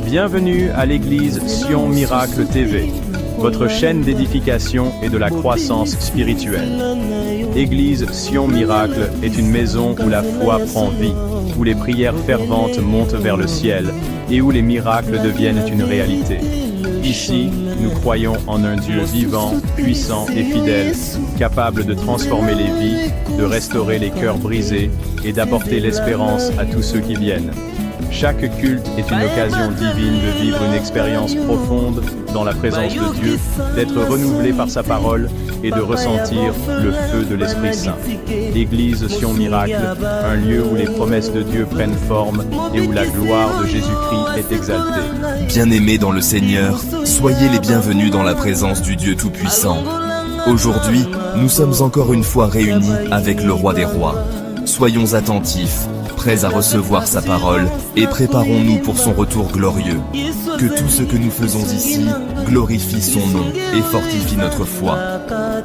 Bienvenue à l'église Sion Miracle TV, votre chaîne d'édification et de la croissance spirituelle. Église Sion Miracle est une maison où la foi prend vie, où les prières ferventes montent vers le ciel et où les miracles deviennent une réalité. Ici, nous croyons en un Dieu vivant, puissant et fidèle, capable de transformer les vies, de restaurer les cœurs brisés et d'apporter l'espérance à tous ceux qui viennent. Chaque culte est une occasion divine de vivre une expérience profonde dans la présence de Dieu, d'être renouvelé par sa parole et de ressentir le feu de l'Esprit Saint. Église Sion Miracle, un lieu où les promesses de Dieu prennent forme et où la gloire de Jésus-Christ est exaltée. Bien-aimés dans le Seigneur, soyez les bienvenus dans la présence du Dieu Tout-Puissant. Aujourd'hui, nous sommes encore une fois réunis avec le Roi des Rois. Soyons attentifs, prêts à recevoir sa parole, et préparons-nous pour son retour glorieux. Que tout ce que nous faisons ici glorifie son nom et fortifie notre foi.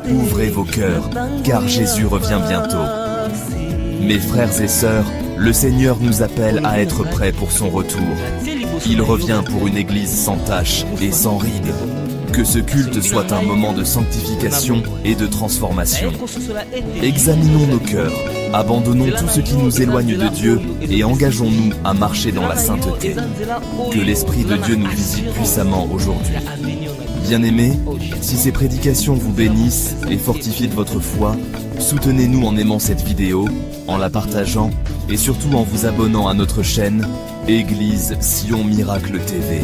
Ouvrez vos cœurs, car Jésus revient bientôt. Mes frères et sœurs, le Seigneur nous appelle à être prêts pour son retour. Il revient pour une église sans tache et sans rides. Que ce culte soit un moment de sanctification et de transformation. Examinons nos cœurs, abandonnons tout ce qui nous éloigne de Dieu et engageons-nous à marcher dans la sainteté. Que l'Esprit de Dieu nous visite puissamment aujourd'hui. Bien-aimés, si ces prédications vous bénissent et fortifient votre foi, soutenez-nous en aimant cette vidéo, en la partageant et surtout en vous abonnant à notre chaîne Église Sion Miracle TV.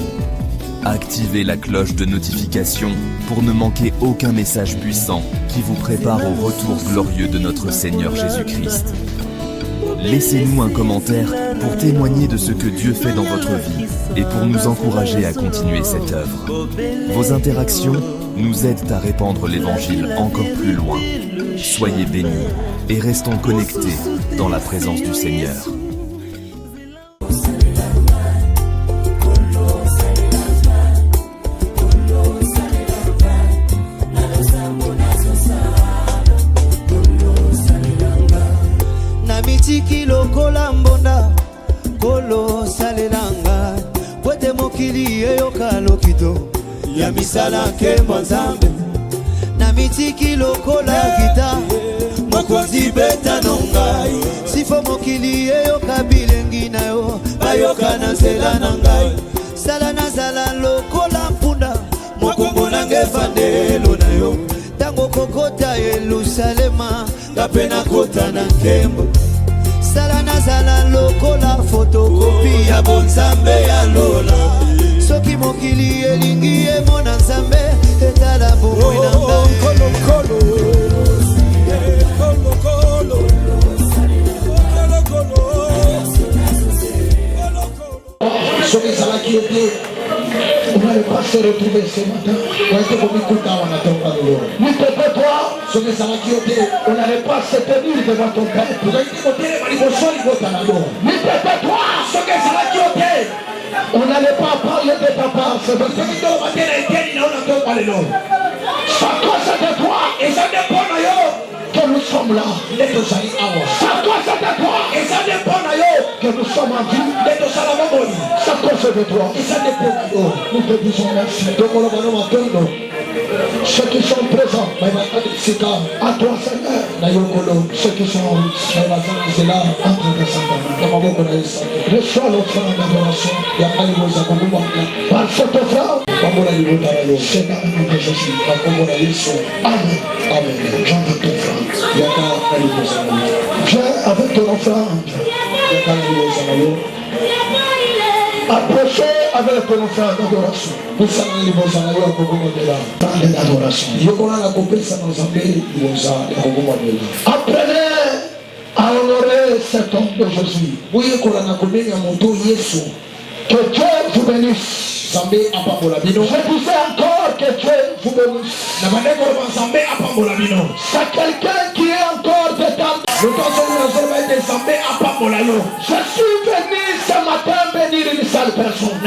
Activez la cloche de notification pour ne manquer aucun message puissant qui vous prépare au retour glorieux de notre Seigneur Jésus-Christ. Laissez-nous un commentaire pour témoigner de ce que Dieu fait dans votre vie et pour nous encourager à continuer cette œuvre. Vos interactions nous aident à répandre l'Évangile encore plus loin. Soyez bénis et restons connectés dans la présence du Seigneur. Mitiki lokola mbonda kolo salelanga kwete mokili eyoka lokito ya misala nkembo nzambe na mitiki lokola gita mokonzi beta nongai sifo mokili eyoka bilengi na yo bayoka na nzela na ngai sala nazala lokola mpunda mokongo nange vandelo na yo tango kokota Yerusalema kapena kota na nkembo sala nazala lokola fotokopi ya bonzambe ya lola soki mokili elingi emona nzambe etala bomoi na ngai soki ezalaki ete on n'allait pas se retrouver ce matin. Soki ezalaki ete on n'allait pas se tenir devant ton père. Soki ezalaki ete on n'allait pas parler de ta part. C'est à cause de toi et ça dépend de que nous sommes là. C'est à cause de toi et ça dépend que nous sommes en vie. C'est à cause de toi et ça dépend. Nous te disons merci. Ceux qui sont présents, à toi Seigneur, ceux qui sont là, entre les reçois l'offrande d'adoration, par cette offrande, Seigneur, nous te Jésus, Amen, Amen, j'entends ton offrande, viens avec ton offrande, approchez avec ton offrande d'adoration. Nous sommes les bons d'adoration. Apprenez à honorer cet homme de Jésus. Que Dieu vous bénisse. Je disais encore que Dieu vous bénisse. C'est quelqu'un qui Je suis venu ce matin bénir une seule personne.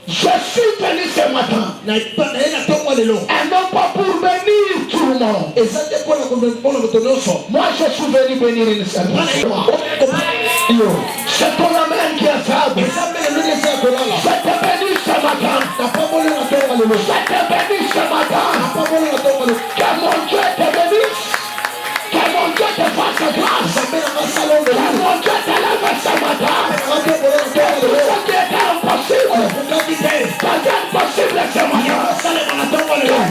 Je suis venu ce matin. Et non pas pour bénir tout le monde. Moi je suis venu bénir une seule personne. C'est ton amen qui est faible. Je te bénis ce matin. Je te bénis ce matin. Que mon Dieu te bénisse. Que mon Dieu te fasse grâce. Que mon Dieu te lève ce matin. Ce qui était impossible devient possible ce matin. Que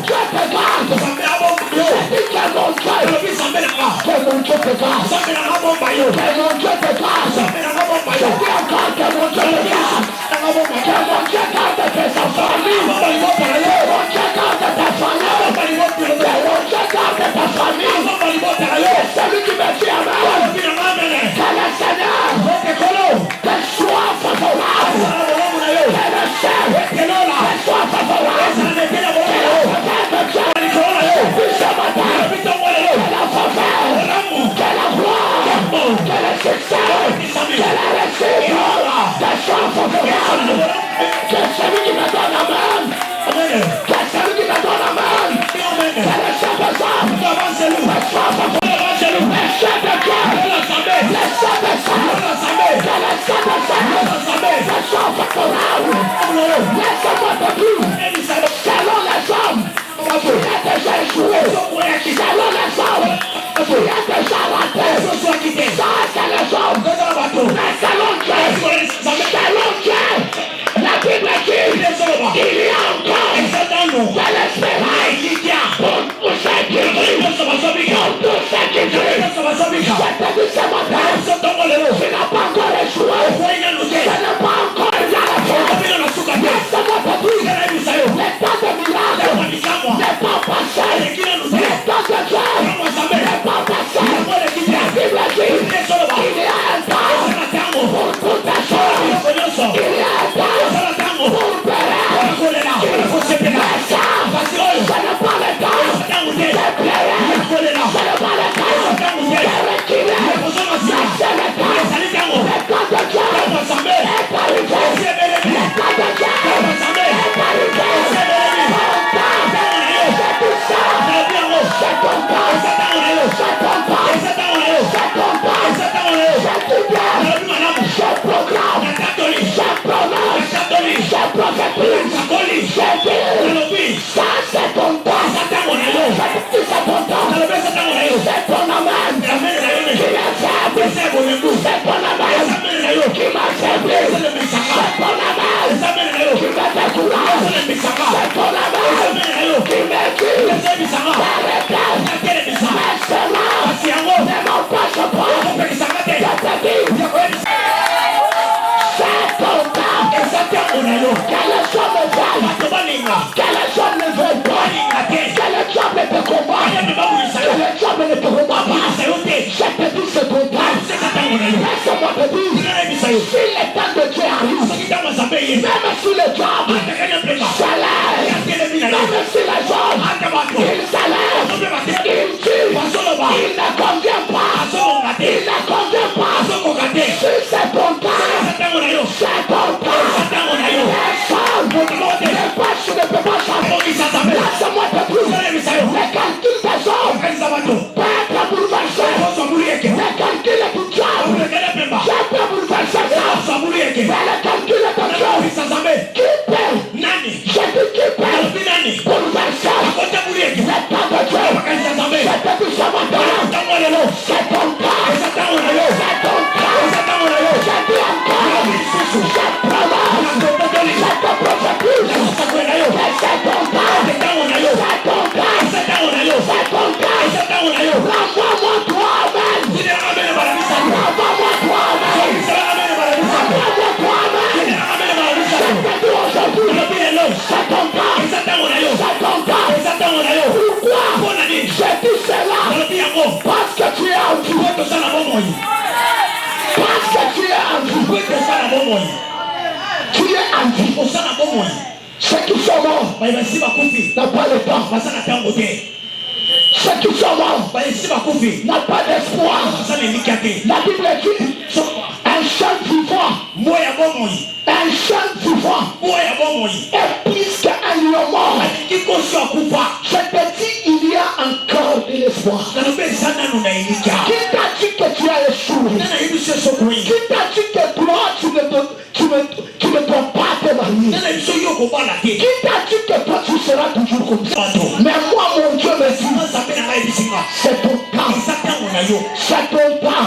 Dieu te garde. Que mon Dieu te garde. Que mon Dieu te garde. Je dis encore que mon Dieu te garde. Que mon Dieu garde tes enfants. Que mon Dieu garde ta famille. Que mon Dieu garde ta famille. Celui qui me dit amen. Que le Seigneur te soit favorable. Que le Seigneur te soit favorable. Que le que le succès, que la réussite, que soit favorable. Que celui qui me donne amen. Que celui qui me donne amen. Que le Saint-Esprit me soit favorable. Le Saint-Esprit, le Saint-Esprit, que le Saint-Esprit me soit favorable. Laissez-moi te dire, selon les hommes, tu as déjà échoué. Selon les hommes, tu as déjà raté. Ça, c'est les hommes. Mais selon Dieu, la Bible dit, il y a encore de l'espérance pour tous ceux qui crient. Pour tous ceux qui crient. Je te dis ce matin, tu n'as pas encore échoué. Tu n'as pas encore été à la fin. Laisse-moi te dire, l'état de miracle n'est pas passé. L'état de Dieu n'est pas passé. La Bible dit, il y a un temps pour toutes les choses. Il y a un temps pour pleurer. Mais ça, ce n'est pas le temps de pleurer. Ce n'est pas le temps de reculer. Mais c'est le temps. L'état de Dieu est arrivé. L'état de Dieu est arrivé. C'est ton temps. C'est ton temps. C'est ton temps. Je dis bien. Je proclame. Je prononce. Je prophétise. Je dis. Ça c'est ton temps. Je te dis c'est ton temps. C'est ton amen. Qui est faible. C'est ton amen. Qui m'affaiblit. C'est ton amen. Qui me décourage. C'est ton amen. Qui m'écrit. Laisse-moi te dire, si l'état de Dieu arrive, même si le job s'élève, même si le job il s'élève, il tue, il ne convient pas, il ne convient pas. Si c'est ton temps, c'est ton temps. Personne ne peut pas changer. Laisse-moi te dire, les calculs des hommes peuvent être bouleversés. Les calculs du diable peuvent bouleverser ça. Mais le calcul de Dieu, qui peut, je dis qui peut bouleverser l'état de Dieu. Je te dis ce matin, c'est ton temps. C'est ton temps. Je dis encore, je prononce, je te prophétise, que c'est ton temps. C'est ton temps. C'est ton temps. Renvoie-moi toi, amen. Renvoie-moi toi, amen. Renvoie-moi toi, amen. Je te dis aujourd'hui, c'est ton temps. C'est ton temps. Pourquoi je dis cela? Parce que tu es en vie. Parce que tu es en vie. Tu es en vie. Ceux qui sont morts n'ont pas le temps. Ceux qui sont morts n'a pas d'espoir. La Bible dit un seul vivant, un seul vivant est plus qu'un lion mort. Je te dis, il y a encore de l'espoir. Qui t'a dit que tu as échoué? Qui t'a dit que toi tu ne dois pas te marier? Qui t'a dit que toi tu seras toujours comme ça? Mais moi mon Dieu me dit, c'est ton temps. C'est ton temps.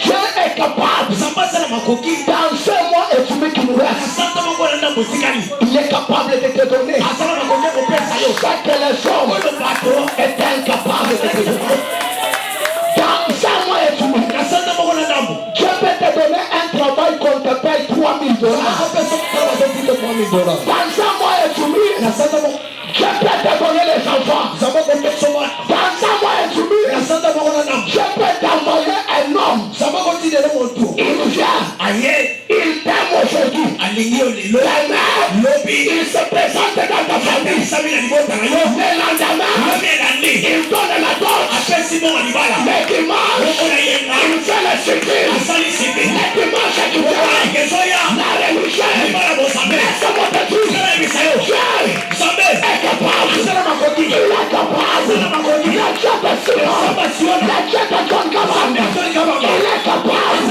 Dieu est capable. Dans un mois et demi qui nous reste, il est capable de te donner ce que les hommes étaient incapables de te donner. Dans un mois et demi, Dieu peut te donner un travail qu'on te paye $3,000. Dans un mois et demi, Dieu peut te donner les enfants. Dans un mois et demi, Dieu peut t'envoyer un homme. Il vient, il t'aime aujourd'hui. Demain, il se présente dans ta famille. Le lendemain, il donne la dot. Le dimanche, il fait le cycle. Le dimanche, tu vois la religion. Laisse-moi te dire, Dieu est capable. Il est capable. Il a déjà de silence. Il a déjà de John Gabon. Il est capable.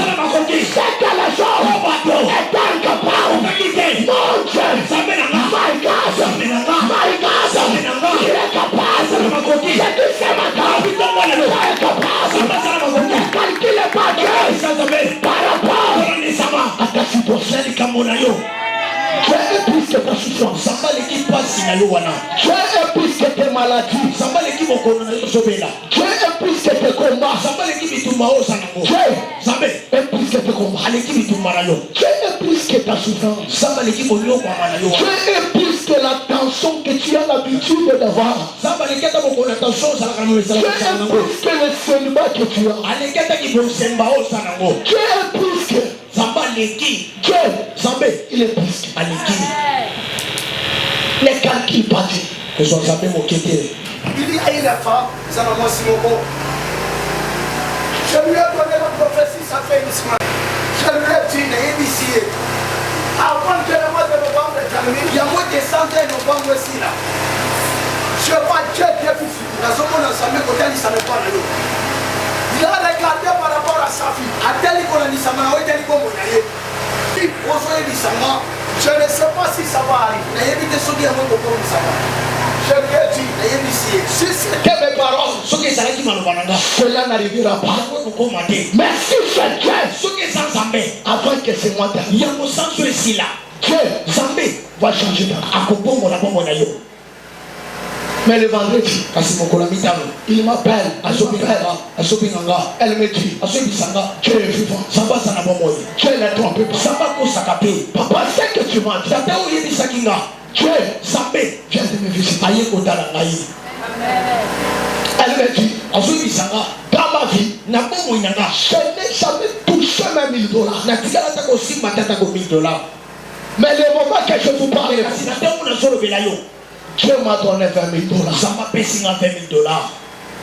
C'est que les gens est incapable. Mon Dieu, my God, il est capable. C'est tout ce matin. Il est capable. Ne calculez pas Dieu par rapport à ta situation. Dieu est plus que ta souffrance. Dieu est plus que tes maladies. Dieu est plus que tes combats. Dieu est plus que tes combats. Dieu est plus que ta souffrance. Dieu est plus que la tension que tu as l'habitude d'avoir. Dieu est plus que le célibat que tu as. Dieu est plus que Dieu, il est plus. Les calculs partis. Il y a une femme, Salomon Simoko. Je lui ai donné la prophétie, ça fait une semaine. Je lui ai dit, initié. Avant que le mois de novembre est terminé, il y a moins de centaines de novembre aussi là. Je vois Dieu bien plus. La zone où on a samé, côté, il ne savait pas le lot. Il a regardé par rapport à sa fille. À tel qu'on a dit ça, mais tel qu'on a dit. Je ne sais pas si ça va arriver. Je lui ai dit, si c'était mes paroles, cela n'arrivera pas. Mais si c'est Dieu, avant que ce mois termine, Dieu va changer ta vie. Mais le vendredi, il m'appelle, elle me dit, Dieu est vivant, Dieu n'est trompé pas. Papa, c'est que tu m'as dit, Dieu vient de me visiter. Elle me dit, dans ma vie, je n'ai jamais touché même $1,000. Mais le moment que je vous parle, Dieu m'a donné $20,000.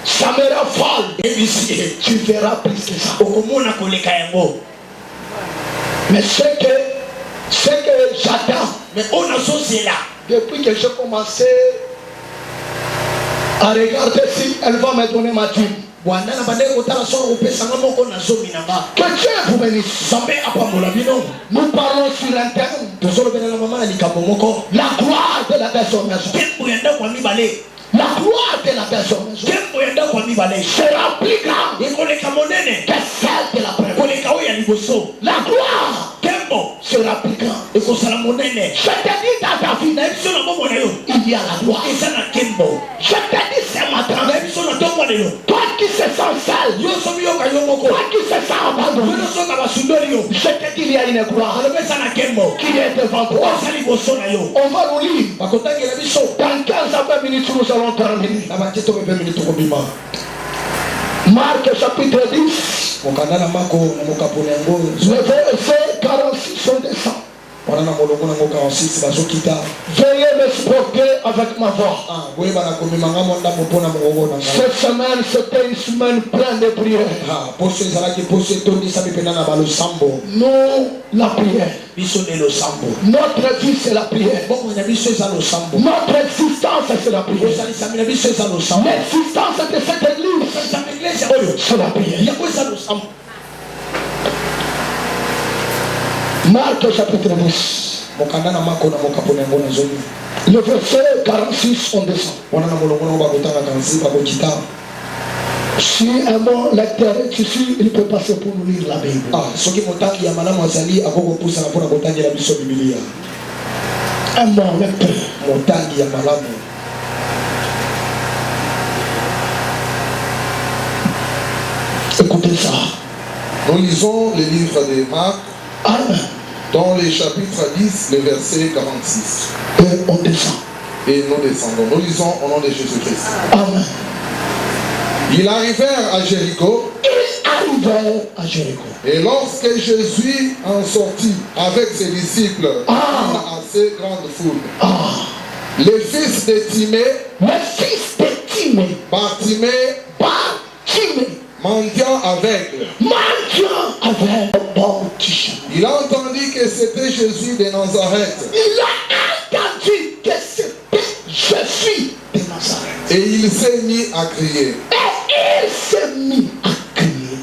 Ça me rend folle. Tu verras plus que ça. Mais ce que j'attends, depuis que j'ai commencé à regarder si elle va me donner ma dîme. Que Dieu vous bénisse. Nous parlons sur un thème. La gloire de la personne. La gloire de la personne sera plus grande que celle de la première. La gloire sera plus grande. Je te dis dans ta vie, il y a la gloire. Je te dis ce matin, toi qui se sens seul, toi qui se sens abandonné, je te dis il y a une gloire qui est devant toi. On va nous lire. Dans 15 à 20 minutes, nous allons terminer. Marc chapitre 10. Le verset 46 on descend. Veuillez m'exporter avec ma voix. Cette semaine, c'était une semaine pleine de prières. Nous, la prière. Notre vie, c'est la prière. Notre existence, c'est la prière. L'existence de cette église, c'est la prière. Marc chapitre 10. Le verset 46, on descend. Si un bon lecteur est ici, il peut passer pour nous lire la Bible. Un bon lecteur. Écoutez ça. Nous lisons le livre de Marc. Amen. Dans les chapitres 10, le verset 46. Et on descend. Et nous descendons. Nous lisons au nom de Jésus-Christ. Amen. Ils arrivèrent à Jéricho. Et lorsque Jésus en sortit avec ses disciples, une assez grande foule, les fils de Timée, Bartimée, mendiant aveugle, il a entendu que c'était Jésus de Nazareth. Et il s'est mis à crier.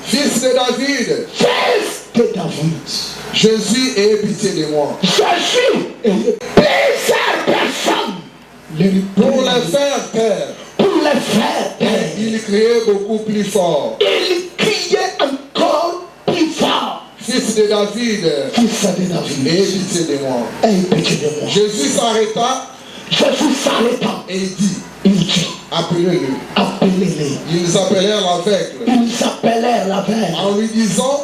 Fils de David, Jésus, aie pitié de moi. Pour les faire taire, il criait beaucoup plus fort. Fils de David, aie pitié de moi. Jésus s'arrêta et il dit, appelez-le. Ils appelèrent l'aveugle. En lui disant,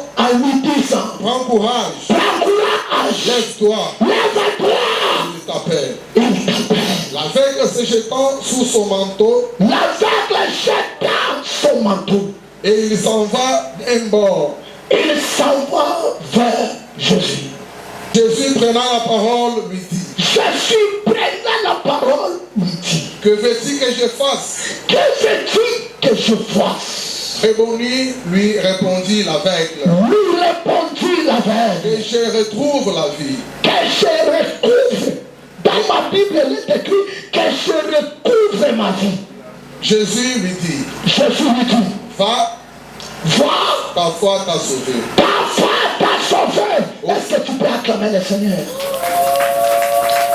prends courage. Lève-toi. Il t'appelle. L'aveugle se jetant sous son manteau. Et il s'en va d'un bord. Vers Jésus. Jésus prenant la parole lui dit, que veux-tu que je fasse? Très bonne nuit, lui répondit l'aveugle. Que je retrouve la vie. Dans ma Bible, il est écrit que je recouvre ma vie. Jésus lui dit, va, ta foi t'a sauvé. Est-ce que tu peux acclamer le Seigneur?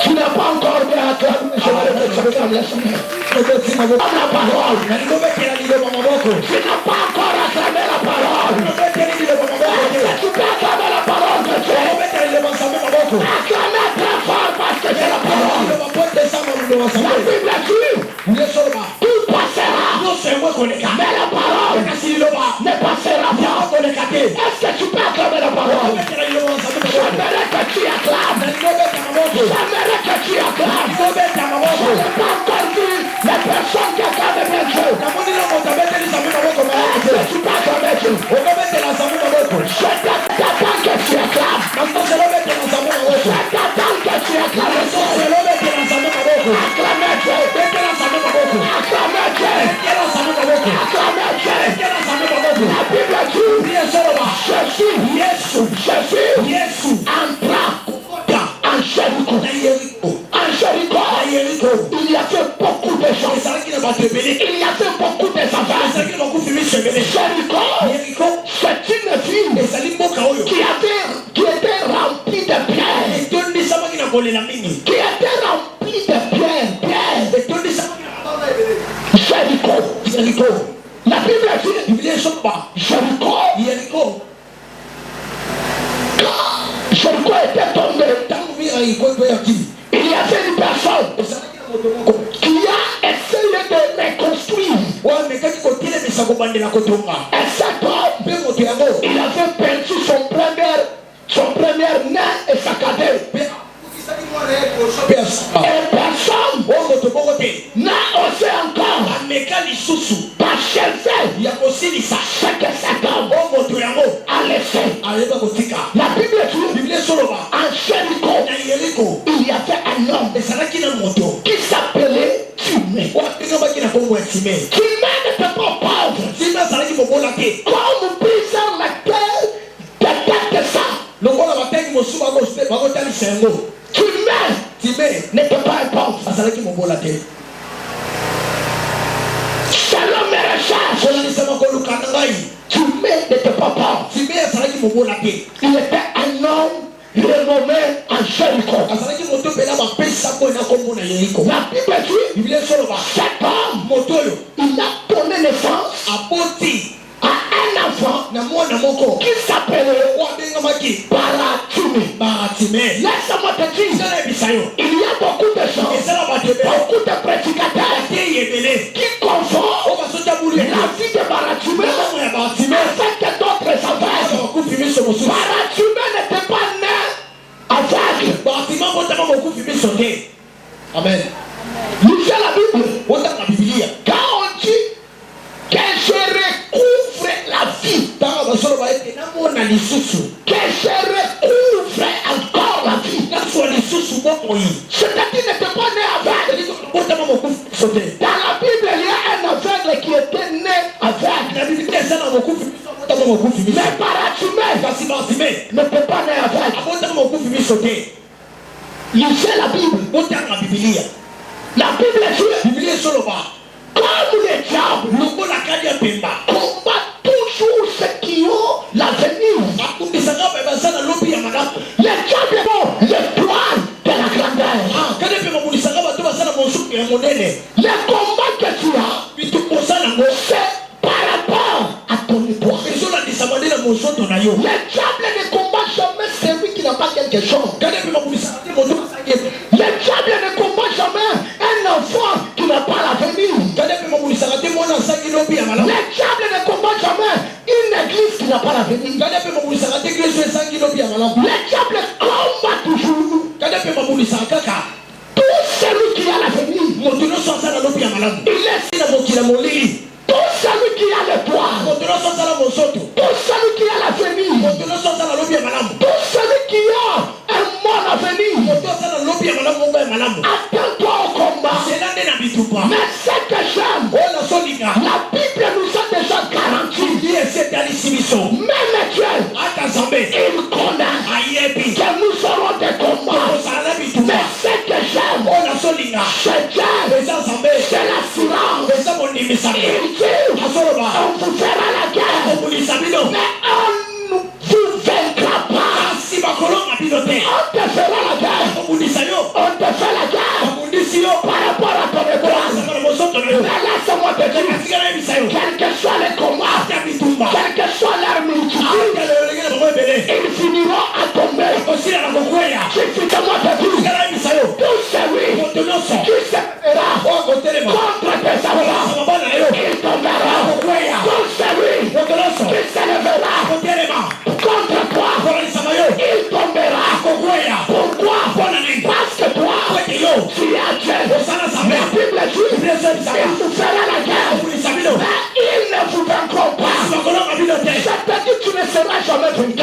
Tu n'as pas encore bien acclamé, je vais acclamer le Seigneur. La parole. Tu n'as pas encore acclamé la parole. Tu peux acclamer la parole de Dieu. Acclamez très fort parce que c'est la parole. La Bible dit, tout passera, mais la parole ne passera pas. Est-ce que tu peux acclamer la parole? J'aimerais que tu acclames. J'aimerais que tu acclames. Je n'ai pas encore vu les personnes qui acclament bien Dieu. Est-ce que tu peux acclamer Dieu? Je t'attends que tu acclames. Je t'attends que tu acclames. Acclamez Dieu. Acclamez Dieu. La Bible dit, Jésus entra en Jéricho. En Jéricho, il y avait beaucoup de gens. Il y avait beaucoup de affaires. Jéricho, c'est une ville qui était remplie de pierres. Qui était remplie de pierres. Jéricho. La Bible dit, Jéricho était tombé. Il y avait une personne qui a essayé de reconstruire. Et cet homme, il avait perdu son premier nain et sa cadette. Et personne n'a osé encore parchever ce que cet homme a laissé. La Bible dit en Jéricho, n'était pas pauvre. Comme brisant la terre, détecte ça. Timée n'était pas un pauvre. Selon mes recherches, Timée n'était pas pauvre. Il était un homme renommé en Jéricho. La Bible dit, cet homme, il a donné naissance à un enfant qui s'appelait Baratimé. Laisse-moi te dire, il y a beaucoup de gens, beaucoup de prédicateurs qui confondent la vie de Baratimé avec d'autres affaires. Baratimé n'était pas né aveugle. Amen. Lisez la Bible. Quand on dit que je recouvre la vie, que je recouvre encore la vie, c'est-à-dire qu'il n'était pas né aveugle. Dans la Bible, il y a un aveugle qui était né aveugle. Mais Baratimé ne peut pas né aveugle. Lisez la Bible. La Bible dit, comme les diables combattent toujours ceux qui ont l'avenir. Les diables ont le plan de la grandeur. Le combat que tu as, c'est par rapport à ton étoile. Le diable ne combat jamais celui qui n'a pas quelque chose. Le diable ne combat jamais un enfant qui n'a pas l'avenir. Le diable ne combat jamais une église qui n'a pas l'avenir. Le diable combat toujours tout celui qui a l'avenir. Il est tout celui qui a le toit, tout celui qui a l'avenir, tout celui qui a un bon avenir. Attends-toi au combat. Mais ce que j'aime, la Bible nous a déjà garanti. Même Dieu, il connaît que nous aurons des combats. Mais ce que j'aime, c'est Dieu, c'est l'assurance. Il dit, on vous fera la guerre, mais on ne vous vaincra pas. On te fera la guerre, on te fait la guerre par rapport à ton étoile. Mais laisse-moi te dire, quel que soit les combats, quel que soit leur multitude, ils finiront à tomber. Suffisant-moi te dire, tout celui qui se fera contre tes enfants, il tombera. Tout celui qui se lèvera contre toi, il tombera. Pourquoi? Parce que toi, tu es à Dieu. La Bible dit, il vous fera la guerre, mais il ne vous vaincront pas. C'est-à-dire que tu ne seras jamais vaincu.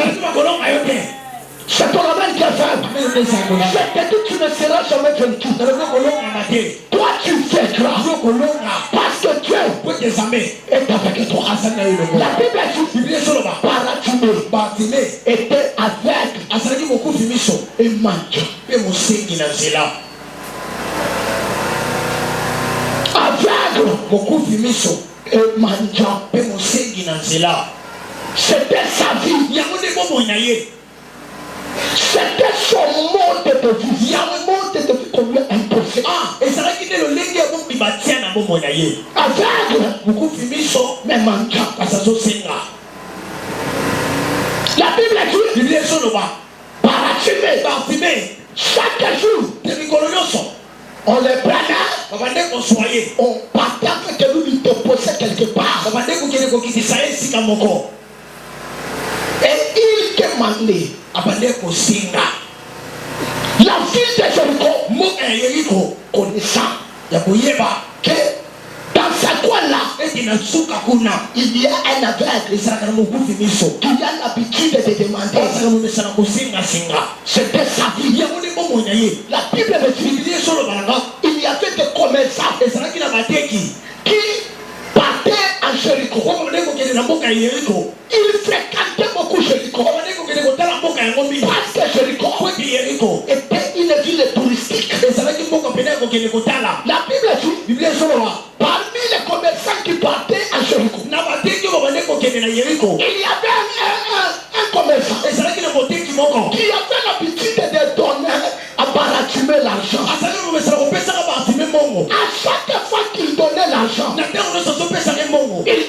C'est ton amen qui est faible. C'est-à-dire que tu ne seras jamais vaincu. Toi tu vaincras. Parce que Dieu est avec toi. La Bible dit, Baratimé était aveugle et mendiant. Aveugle et mendiant. C'était sa vie. C'était son monde de vie. Un monde de vie qu'on lui a imposé. Aveugle, mais mendiant. La Bible dit, Baratimé, chaque jour, on le prenait, on partait avec lui, il déposait quelque part. Et il demandait, la ville de Jéricho, connaissant que dans ce coin-là, il y a un aveugle qui a l'habitude de demander. C'était sa vie. La Bible me dit, il y avait des commerçants qui Jéricho. Il fréquentait beaucoup Jéricho. Parce que Jéricho était une ville touristique. La Bible dit, parmi les commerçants qui partaient à Jéricho, il y avait un commerçant qui avait l'habitude de donner à Baratimé l'argent. À chaque fois qu'il donnait l'argent, il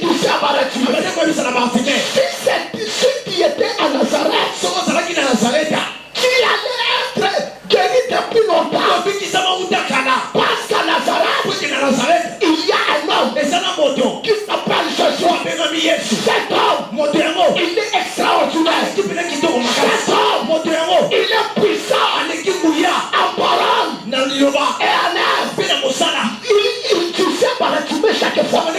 disait à Baratimé, si tu étais à Nazareth, tu allais être guéri depuis longtemps. Parce qu'à Nazareth, il y a un homme qui s'appelle Jésus. Cet homme, il est extraordinaire. Cet homme, il est puissant en parole et en œuvre. Il disait Baratimé chaque fois. Il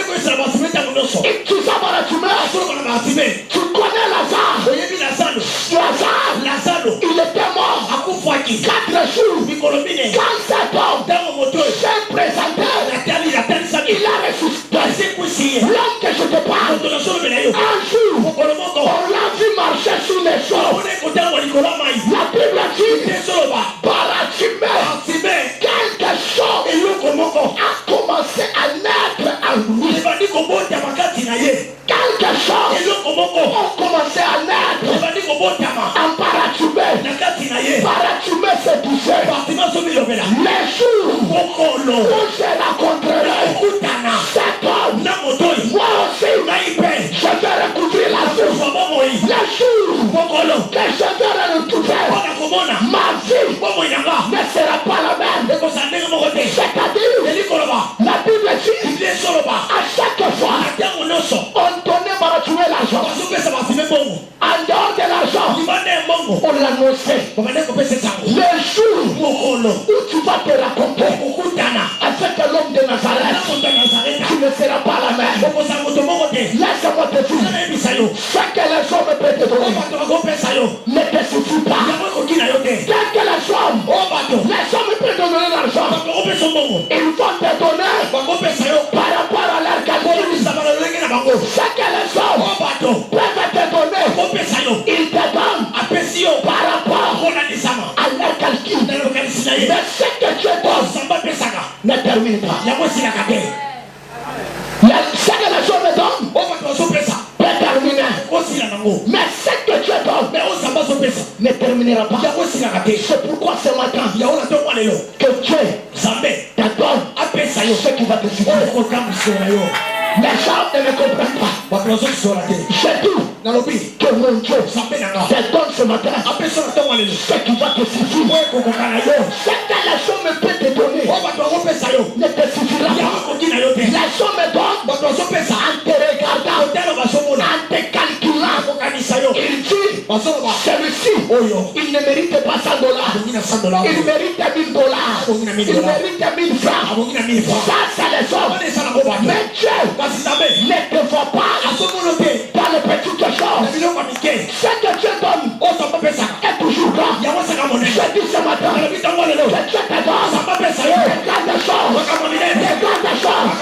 disait Baratimé, tu connais Lazare. Lazare, il était mort 4 jours. Quand cet homme s'est présenté, il a ressuscité. L'homme que je te parle, un jour, on l'a vu marcher sur les choses. La Bible dit, Baratimé, quelque chose a commencé à naître en lui. Quelque chose a commencé à naître en Baratimé. Baratimé se disait, les jours où je rencontrerai cet homme, moi aussi, je vais recouvrir la vie. Les jours que je vais retrouver, ma vie ne sera pas la même. C'est-à-dire, la Bible dit, à chaque fois, on donnait Baratimé l'argent. En dehors de l'argent, on l'annonçait. Le jour où tu vas te raconter avec l'homme de Nazareth, tu ne seras pas la même. Laisse-moi te dire, ce que les hommes peuvent te donner ne te suffit pas. Dès que les hommes peuvent te donner l'argent, ils vont te donner par rapport à leur calcul. Ce que les hommes peuvent te donner, ils te donnent par rapport à leur calcul. Mais ce que Dieu donne ne termine pas. Ce que les hommes donnent peut terminer. Mais ce que Dieu donne ne terminera pas. C'est pourquoi ce matin que Dieu te donne ce qui va te suivre. Les gens ne me comprennent pas. Je dis que mon Dieu te donne ce matin ce qui va te suffire. Ce que les hommes peuvent te donner ne te suffira pas. Les hommes donnent en te regardant, en te calculant. Il dit, celui-ci, il ne mérite pas $100. Il mérite $1000. Il mérite 1000 francs. Ça, c'est les hommes. Mais Dieu ne te voit pas dans les petites choses. Ce que Dieu donne est toujours là. Je dis ce matin que Dieu te donne des grandes choses.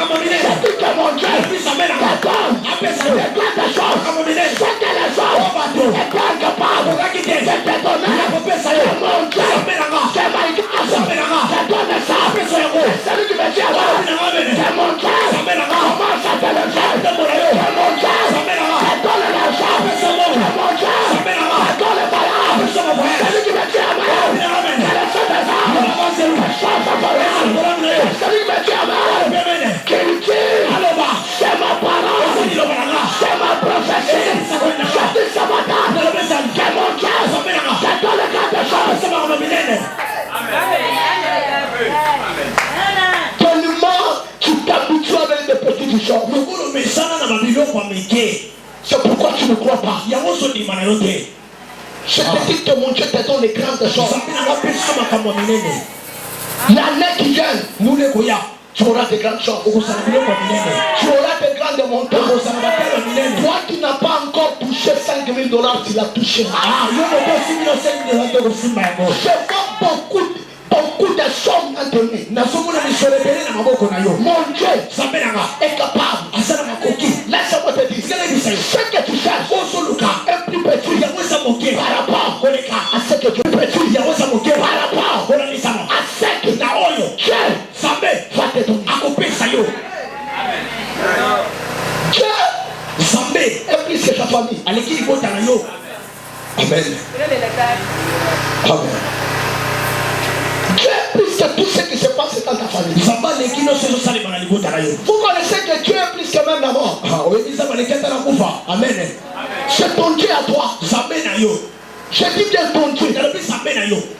Je dis que mon Dieu te donne des grandes choses. Ce que les hommes est incapable de te donner, c'est mon Dieu, c'est ma grâce, te donne ça. Celui qui me dit c'est mon Dieu, commence à te lever. C'est mon Dieu, te donne l'argent. C'est mon Dieu, te donne le voyage. Celui qui me dit amen, c'est le Saint des âmes. Celui qui me dit amen, qu'il dit, c'est ma parole, c'est ma prophétie. Je dis ce matin que mon Dieu te donne les grandes choses. Tellement tu t'habitues avec des petites choses. C'est pourquoi tu ne crois pas. Je te dis que mon Dieu te donne les grandes choses. L'année qui vient, tu auras des grandes choses. Tu auras des grandes montants. Toi qui n'as pas encore touché $5000, tu l'as touché. Je vois beaucoup de sommes en donner. Mon Dieu est capable. Laisse-moi te Ce que tu cherches est plus petit par rapport à ce que tu es petit par rapport à ce que Dieu va te donner. Dieu est plus que ta famille. Amen. Amen. Dieu est plus que tout ce qui se passe dans ta famille. Vous connaissez que Dieu est plus que même la mort. Amen. C'est ton Dieu à toi. Je dis bien ton Dieu.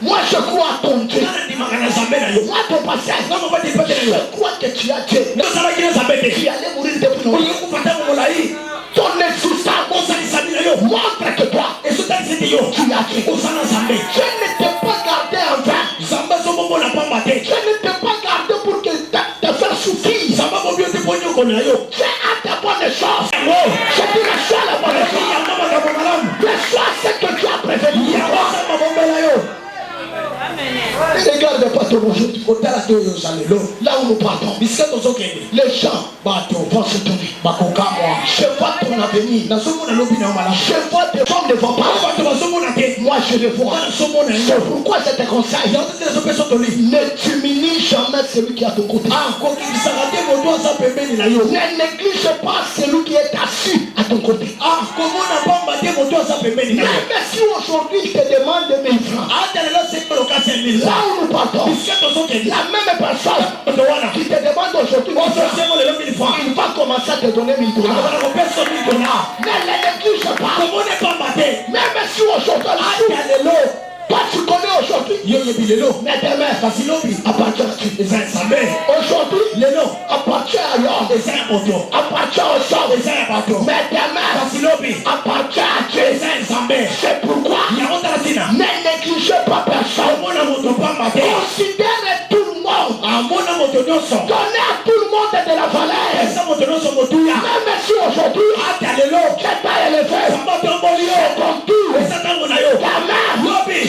Moi je crois à ton Dieu. Moi ton passage. Je crois que tu as Dieu. Tu allais mourir depuis longtemps. Ton existence montre que toi tu as Dieu. Dieu ne t'a pas gardé en vain. Dieu ne t'a pas gardé pour que te faire souffrir. Dieu a des bonnes choses. Je dis reçois la bonne chose. Reçois ce que tu as prévenu. Regarde pas ton aujourd'hui. Là où nous partons, les gens vont se tourner. Je vois ton avenir. Je vois des femmes devant toi. Moi je les vois. C'est pourquoi je te conseille. Ne diminues jamais celui qui est à ton côté. Ne néglige pas celui qui est assis à ton côté. Même si aujourd'hui je te demande 1000 francs. Là où nous partons, la même personne qui te demande aujourd'hui 1000 francs, il va commencer à te donner $1000. Ne les néglige pas. Même si aujourd'hui toi tu connais aujourd'hui, mais demain appartient à qui? Aujourd'hui appartient à l'homme, appartient au sort, mais demain appartient à Dieu. C'est pourquoi ne négligez pas personne. Considérez tout le monde. Donnez à tout le monde de la valeur. Même si aujourd'hui tu t'as élevé,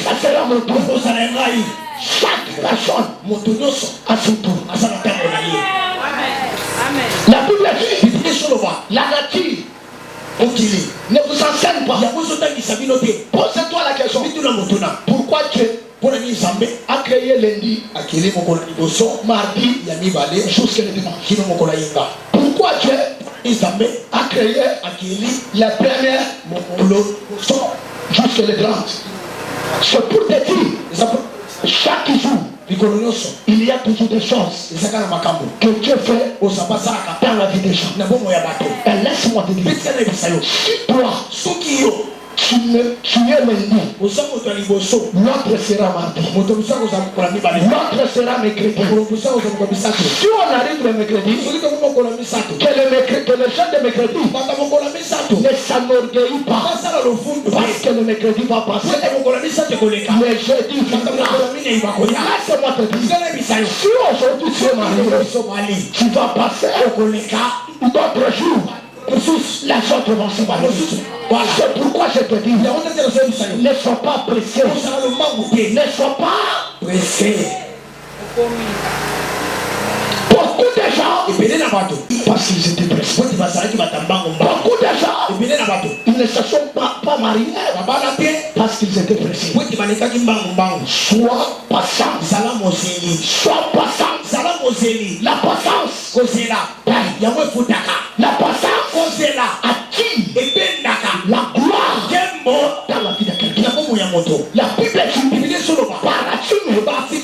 ça sera mon tour. Chaque personne a son tour. La Bible dit la nature ne vous enseigne pas. Pose-toi la question. Pourquoi Dieu a créé lundi, mardi, jusqu'à le dimanche? Pourquoi Dieu a créé la première jusqu'à le 30? C'est pour te dire, chaque jour, il y a toujours des choses que Dieu fait dans la vie des gens. Et laisse-moi te dire, si toi, tu es lundi, l'autre sera mardi, l'autre sera mercredi. Si on arrive le mercredi, que le jeune de mercredi ne s'enorgueillit pas, parce que le mercredi va passer, le jeudi viendra. Laisse-moi te dire, si aujourd'hui tu es marié, tu vas passer d'autres jours. Les autres vont se marier. Voilà. C'est pourquoi je te dis, ne sois pas pressé. Ne sois pas pressé. Beaucoup de gens, parce qu'ils étaient pressés. Beaucoup de gens, ils ne se sont pas mariés parce qu'ils étaient pressés. Sois patient. Sois patient. La patience, la patience attire la gloire dans la vie de quelqu'un. La Bible dit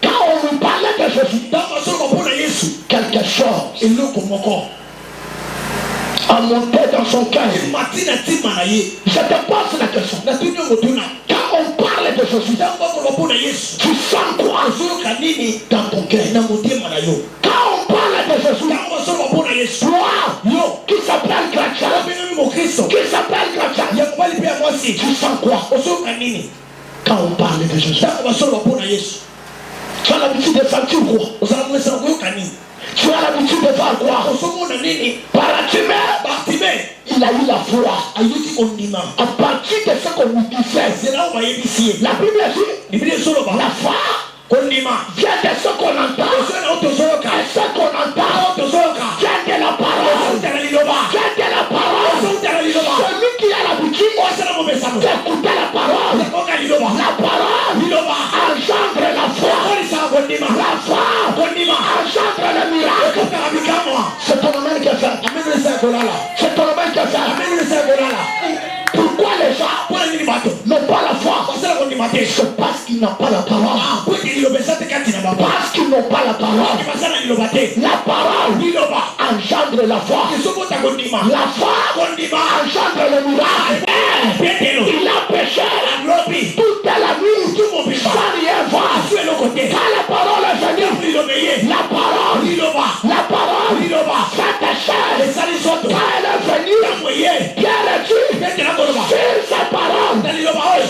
quand on nous parlait de Jésus, quelque chose a monté dans son cœur. Je te pose la question. Quand on parle de Jésus, tu sens quoi dans ton cœur? Quand on parle de Jésus, toi qui s'appelle Chrétien, tu sens quoi? Quand on parle de Jésus, tu as l'habitude de sentir quoi? Tu as l'habitude de voir quoi? Bartimée, il a eu la foi. À partir de ce qu'on nous disait, la Bible dit, la foi vient de ce qu'on entend. Et ce qu'on entend vient de la parole. Vient de la parole. C'est ton domaine qui a fait. Pourquoi les gens n'ont pas la foi? C'est parce qu'ils n'ont pas la parole. Parce qu'ils n'ont pas la parole. La parole engendre la foi. La foi engendre le miracle. Il a péché toute la nuit sans rien voir. Quand la parole est venue, la parole fait péché. Quand elle est venue, Pierre est dit sur sa parole,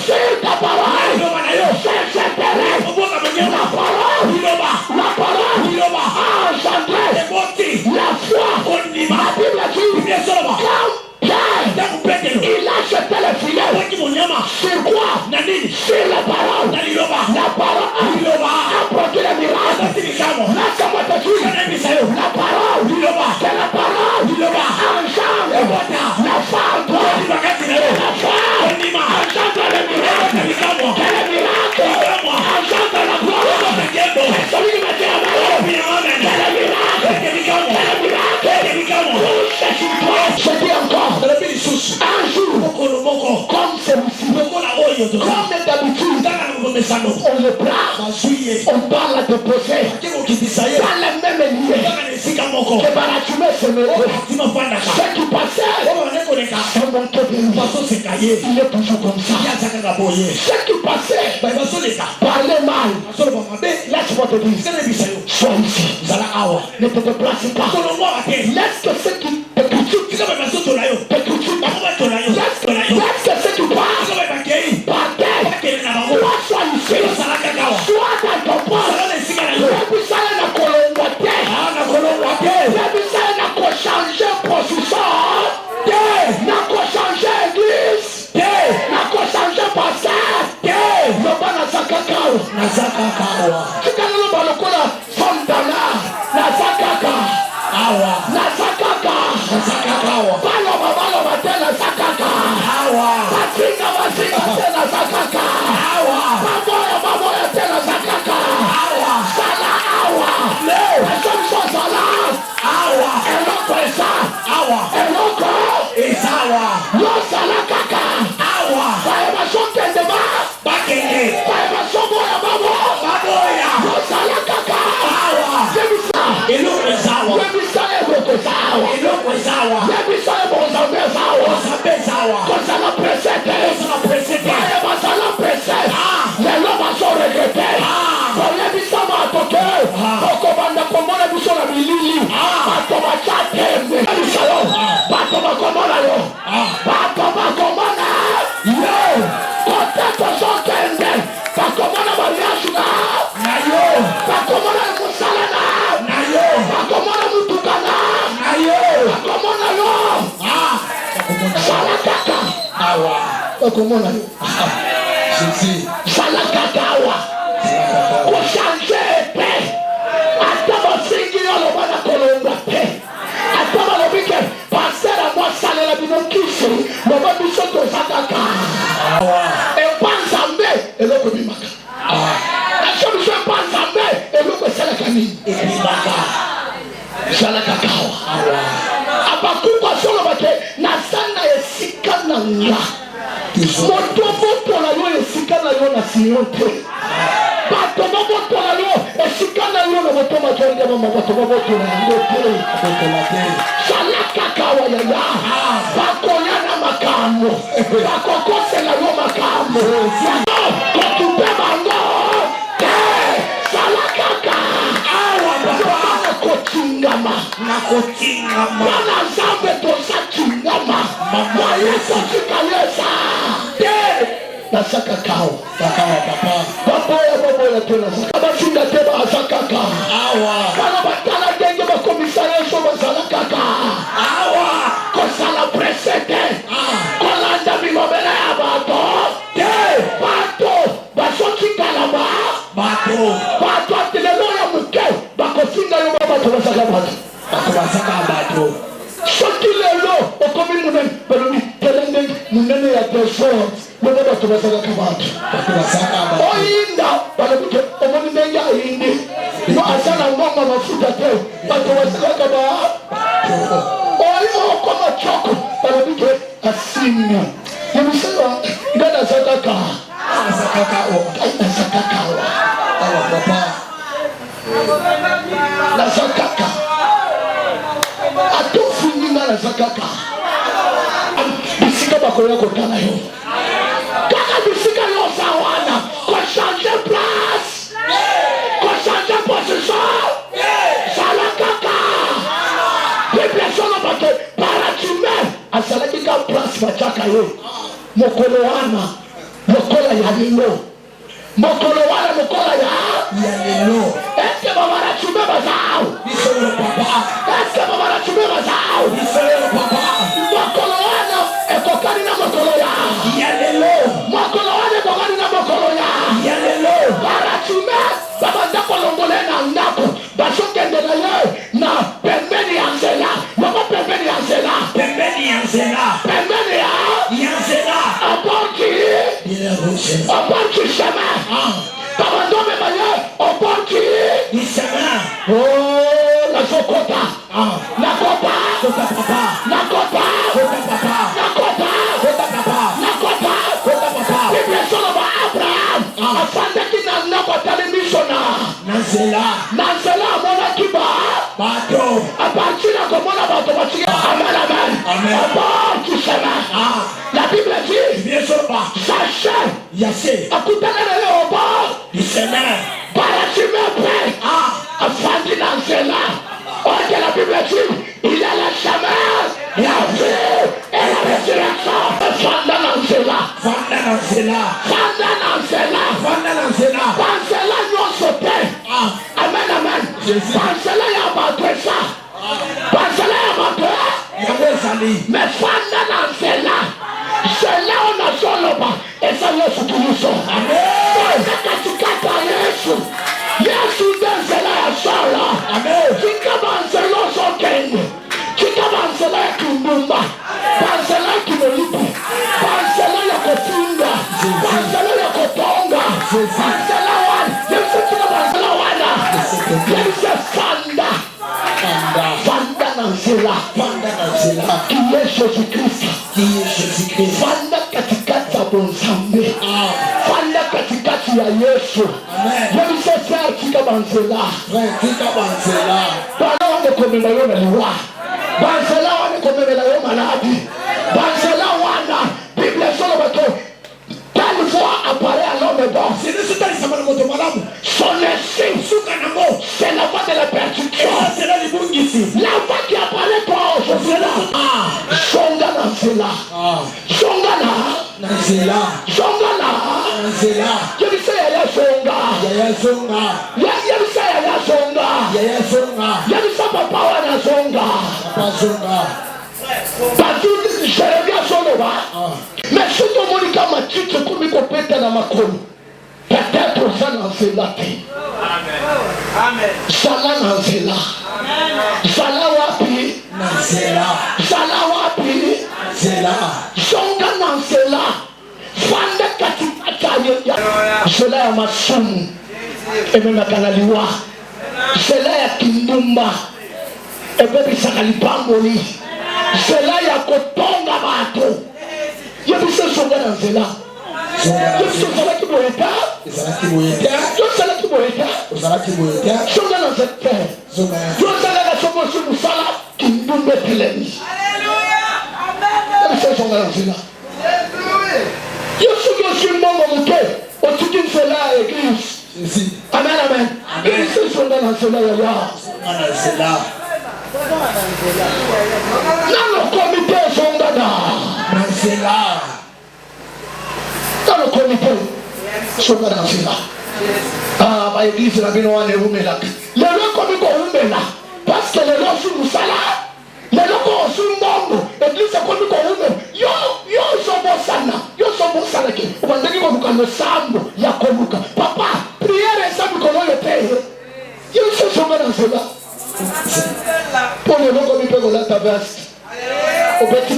sur ta parole, sur cette terrain, la parole a engendré la foi. La Bible dit, comme Pierre, il a jeté le filet. Sur quoi? Sur la parole. La parole a produit le miracle. Laisse-moi te dire, la parole, c'est la parole engendre la foi. La foi engendre le miracle. Quel est le miracle? Engendre la gloire. Celui qui m'a dit amen. Quel est le miracle? Quel est le miracle? Je dis encore, un jour, comme celui-ci, comme d'habitude, on le prend, on parle de poser dans les mêmes lieux que Baratumé se mettait. Ce qui passait, c'est mon tour. Il est toujours comme ça. Ce qui passait, parler mal, laisse-moi te dire, sois ici, ne te déplace pas. Laisse que ceux qui t'écoutent, laisse que ceux qui parlent, sois ici, sois dans ton poste. Changer position, n'a pas changé église, n'a pas changé pasteur, n'a pas nazakakao, tu connais le balokola, fondana, nazakaka, nazakaka, balo bate nazakaka, basinga te nazakaka, baboya te nazakaka, sala awa, personne sans sala. Eloko esa eloko esawa losala kaka awa baeba sokende bakende baeba soboya baboya losala kaka awa yebisa eloko esawa eloko esawa yebisa ebozambe esawa kosala presete baeba sala presete lelo baso regrete oyebisa batoke okobanda komona biso na bilili bato bachatembe bato bakomona yo bato bakomona yo kote tozokende bakomona bariashuka na yo bakomona musala na yo bakomona mutuka na yo bakomona yo salakaka awa bakomona yo Jésus salakaka awa kochange pe ata basingili olobana kolonga te ata balobike pasera mwasalela bino kisi loba biso tozakaka epa nzambe eloko ebimaka ata biso epa nzambe eloko esalaka nini ebimaka salakaka awa abakuku asoloba te nazanga esika na nga moto botola yo esika na yo na siyo te bato babotola yo esika na yo na boto majonge mama bato babotola yo te salakaka awa yaya bakoya na makambo bakokosela yo makambo kotupe bango te salakaka awa nakotingama bana nzambe tozatingama mwayeso tikalesa te nasakakao baboya te nasaka basinga te bazakaka bana batala ndenge bakomisa yeso bazalakaka kosala presete kolanda bilobela ya bato te bato bazokikalama bato atelelo ya moke bakosinga yo bato bazaka bato soki lelo okomi munene balobi telenge munene ya desord lobo bato bazalaka bato oyinda balobi te omoni ndenge ayindi yo aza na ngonga mafuta te bato bazalaka oyo machoko balobike asini yemisema ngana zakaka awa papa na zakaka atofuni ngana zakaka bisika bakoya kotana yo kaka bisika yo sawana ko changer place ko changer position sala kaka Baratume asalaki ka place bachaka yo mokolo wana mokola ya lelo mokolo wana mokola ya lelo ese baratume bazao bisolo papa ese baratume bazao bisolo papa mokolo wana ekokani na mokolo ya lelo mokolo wana ekokani na mokolo ya lelo baratume babanda kolongole na ndako basokende na ye na pembeni ya nzela moko pembeni ya nzela pembeni ya nzela pembeni ya nzela aporti chemin babandome baye aporti chemin nazokota nakota nakota bibliasoloba abraham afandaki na ndako atali miso na nzela amonaki bato apartir ya komona bato batiki amen aporti chemin la bible dit sachez akutana na yo bord du chemin Baratume pe afandi na nzela oke la bible dit il est le chemin la vie et la résurrection fanda na nzela banzela nyonso te amen banzela ya bato eza banzela ya bato mais fanda na nzela nzela ona zoloba eza yesu kristo eza katikati ya yesu nde nzela ya sala tika banzela ozokende tika banzela ya kindumba banzela ya kinolipu banzela ya kofinga banzela ya kotonga banzela wana yesutika banzela wana yebise fanda na nzela kiye Jésus Christ fanda katikati ya bonzambe fanda katikati ya yesu yebise frère tika banzela bana wane komema yo na liwa banzela wane komemela yo maladi banzela wana bible soloba to telle fois apparaît à l'homme bon son esprit c'est la voix de la perdition la voix qui apparaît toi aujourd'hui là songa na nzela yebisa yaya songa yebisa papa wana songa Partout Jérémie soloba mais si tu moni kama titre komi kopeta na makolo peut-être oza na nzela te zala na nzela zala wapi zonga na nzela fanda katikati ya nzela ya masumu ememaka na liwa nzela ya kindumba ebebisaka lipamboli nzela ya kotonga bato yebisa zonga na nzela ozalaki boyeta zonga na nzela yozalaka somosi mosala kindumba etelemi yebisa zonga na nzela yosoki osi mbongo moke otiki nzela ya eglise amen yebisa zonga na nzela yaya nano komite ezongana nano komite ezongana nzela baeglise na bino wana eumelaka lelo ekomi koumela parceke lelo osi mosala lelo koosi mbongo eglise ekomi koumela yo ozobosanaki obandaki koluka losambo ya koluka papa priere eza mikolo oyo te yo isi ezongana nzela Pole loko mi pego lata veste. Obeti.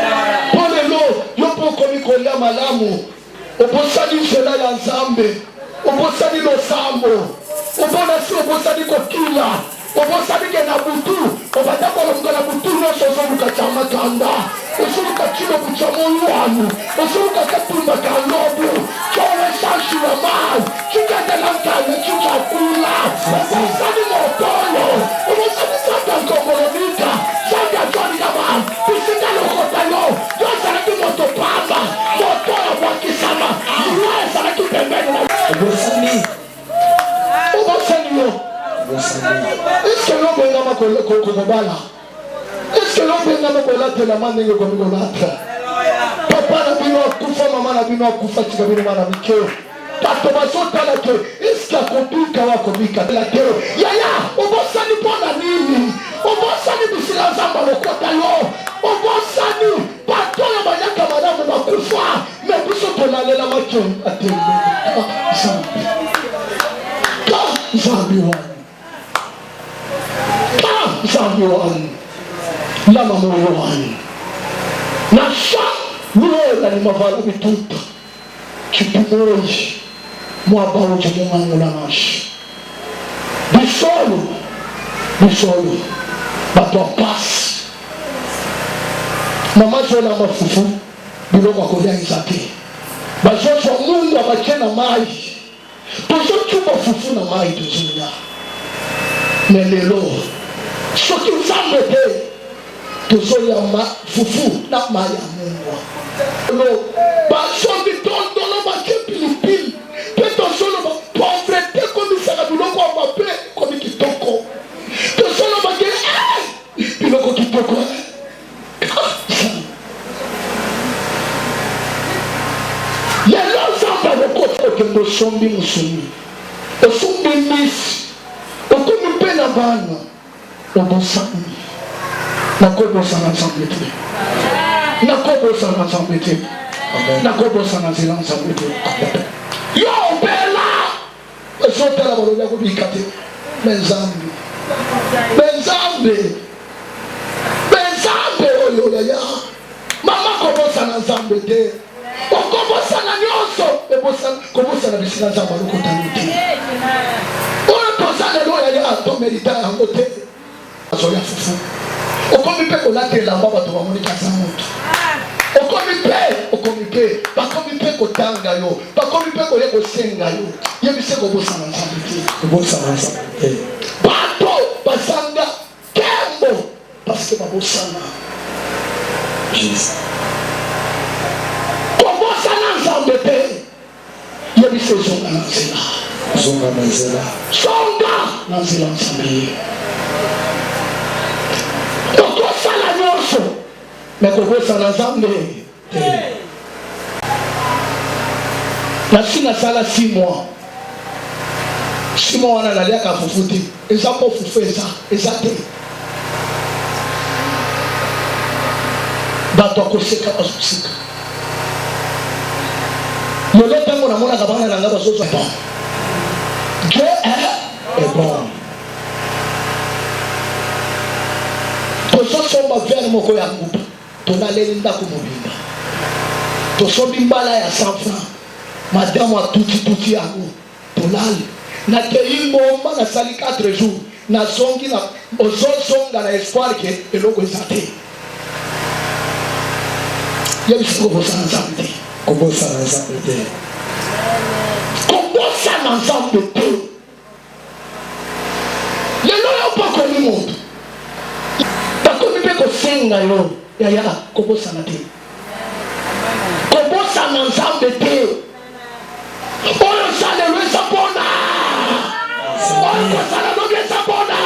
Pole lo yo poko mi kolia malamu. Obosani nzela ya nzambe. Obosani lo sambo. Obona si obosani kokila. obosani ke na butu obata kolonga na butu nyonso ozoluka tya makanda ozoluka kilo bucha molwanu ozoluka katumba ka lobu kyowesashi na mai kikatela nkanya kikakula obosani motolo obosani santa nkongolobika santa twalikama pisika lokota yo yozalaki moto pamba moto ya bwakisama liwa ezalaki pembeni na obosani yo est-ce que l'on peut n'avoir kokobala est-ce que l'on peut n'avoir kolatela mandenge komilolatra papa na bino akufa mama na bino akufa tika bino mana mikeo bato bazotala te est-ce que akobika wakobika la te yaya obosani mpona nini obosani bisila nzamba lokota yo obosani bato oyo banyaka malamu bakufa me biso tonalela make atembe zambi wana zambi wana lama moyo wana na sa luela ni mavala bituta kipimoji mwabao chemungangu la nashi bisolo bato apasi mama zola mafufu biloko akolia izate bazozwa mungu abache na mai tozocuba fufu na mai tozolia me lelo soki nzambe te tozolia fufu na mai ya mungu basombi tondolo bake pilipili mpe tozoloba pauvre te komisaka biloko ya mabe komi kitoko tozolobake biloko kitoko lelo nzambe alokota okende osombi mosumi osombi misi okomi mpe na bana obosani nakobosana nzambe te nakobosana nzambe te nakobosana nzela nzambe te yo opela ezotala balobi ya kobika te benzambe oyo yaya mama kobosana nzambe te okobosana nyonso kobosana bisika nzambe alokotani te oyo toza lelo yaya tomerita yango te azoya fufu okomi mpe kolatelamba bato bamonikasa moto okomi mpe bakomi mpe kotanga yo bakomi mpe koye kosenga yo yebise kobosana nzambe te bato basanga kembo paske babosana kobosana nzambe te yebise zonga na nzela nzambe okosala nyonso me kobosana nzambe te nasi nasala 6 mois wana naliaka fufu te eza mpo fufu eza te bato akoseka bazosika lelo ntango namonaka bana nanga bazozwa bon Dieu est bon tososomba vere moko ya nguba tonaleli ndako mobimba tosombi mbala ya 100 francs madamu atuti yango tolali nakei ngomba nasali 4 jours nazongi na ozozonga na espoir ke eloko eza te yebisi kobosana nzambe te kobosana nzambe te lelo yo bakomi moto bakomi mpe kosenga yo yaya kobosana te kobosana nzambe te oyo salelo eza mpona oyo kosala noki eza mpona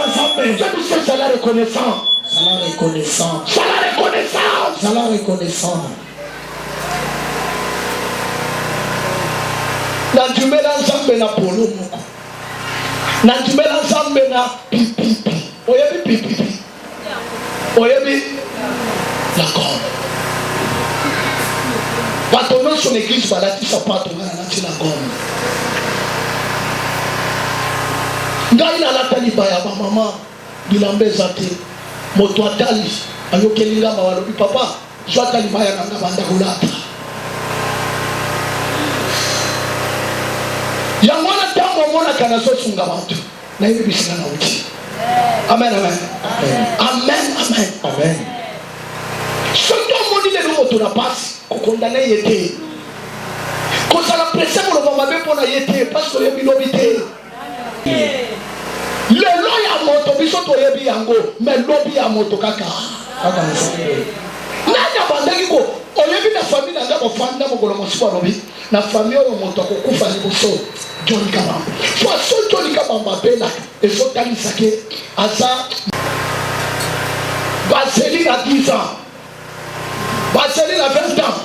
nzambe jebiso ezala reconnaissance nandimela nzambe na polo moko nandimela nzambe na pipipi oyebi pipipi oyebi d'accord bato nyonso na eglise balati sapato ngai nalati na gome ngai nalata libaya bamama bilamba eza te moto atali ayokeli ngamba balobi papa zwata libaya nanga banda kolata yango wana ntango omonaka nazosunga bato na hivi bisina na uti. Amen, amen. Amen, amen. Amen. Surtout mon dit le mot tu la passes pour condamner yété. Quand ça la pression pour le moment même pour la yété parce que les minorités. Le loi ya moto biso to yebi yango mais lobby ya moto kaka. Kaka nanya bandaki ko oyebi na famille na ngabo fanda mokolo mosiba lobi na famille oyo moto akokufa liboso John Kabamba. Façon John Kabamba bela ezotangisa ke aza Vaseline à 10 ans, Vaseline à 20 ans,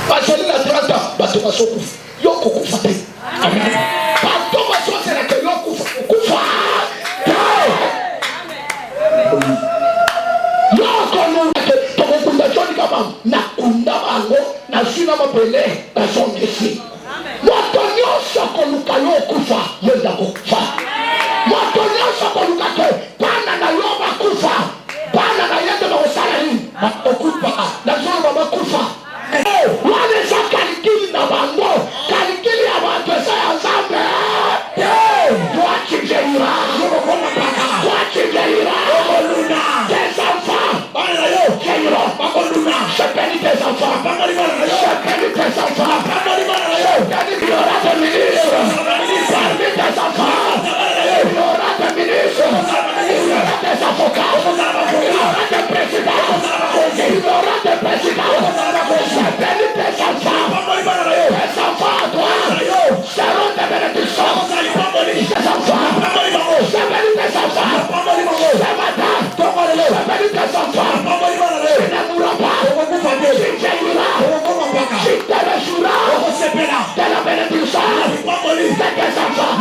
Vaseline à 30 ans, bato basokufa yoko kufa te. Amen. Bato basotela ke yoko kufa. Na kunda bango na sina mapele na zongesi moto nyonso koluka yo kufa yenda kufa moto nyonso koluka te bana na yo bakufa bana na yende bakosala nini bakokufa na zolo bakufa wane za kalikili na bango kalikili ya bantu esa ya nzambe twachijeyira des enfants bana na yo jeyiro bakoluna je bénis tes enfants je bénis tes enfants il y aura des ministres parmi tes enfants il y aura des ministres il y aura des avocats il y aura des présidents il y aura des présidents je bénis tes enfants à toi seront des bénédictions tes enfants je bénis tes enfants ce matin je bénis tes enfants tu ne mourras pas tu jailliras tu te réjouiras de la bénédiction de tes enfants.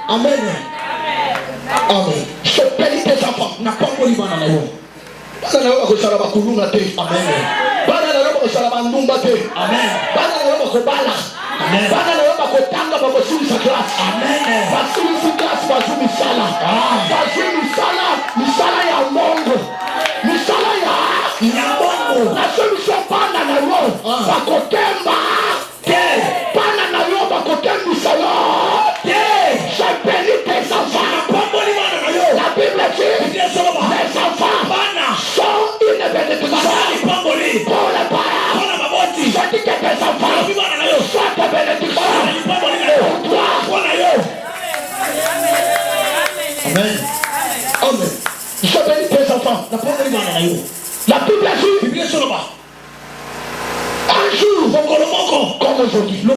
Amen. Amen. Je bénis tes enfants. N'a pas poli bana na yo. Bana na yo bakosala bakulunga te. Amen. Bana na yo bakosala bandumba te. Amen. Bana na yo bakobala. Amen. Bana na yo bakotanga bakosulisa classe. Amen. Basulisa classe basumisala. Basumisala misala ya Mungu. Misala ya Mungu. Na solution bana na yo bakotemba te. Bana na yo bakotembisa yo te. Je bénis tes enfants. La Bible dit les enfants sont une bénédiction pour les parents. Je dis que tes enfants soient des bénédictions pour toi. Amen. Amen. Je bénis tes enfants. La Bible dit un jour, comme aujourd'hui, la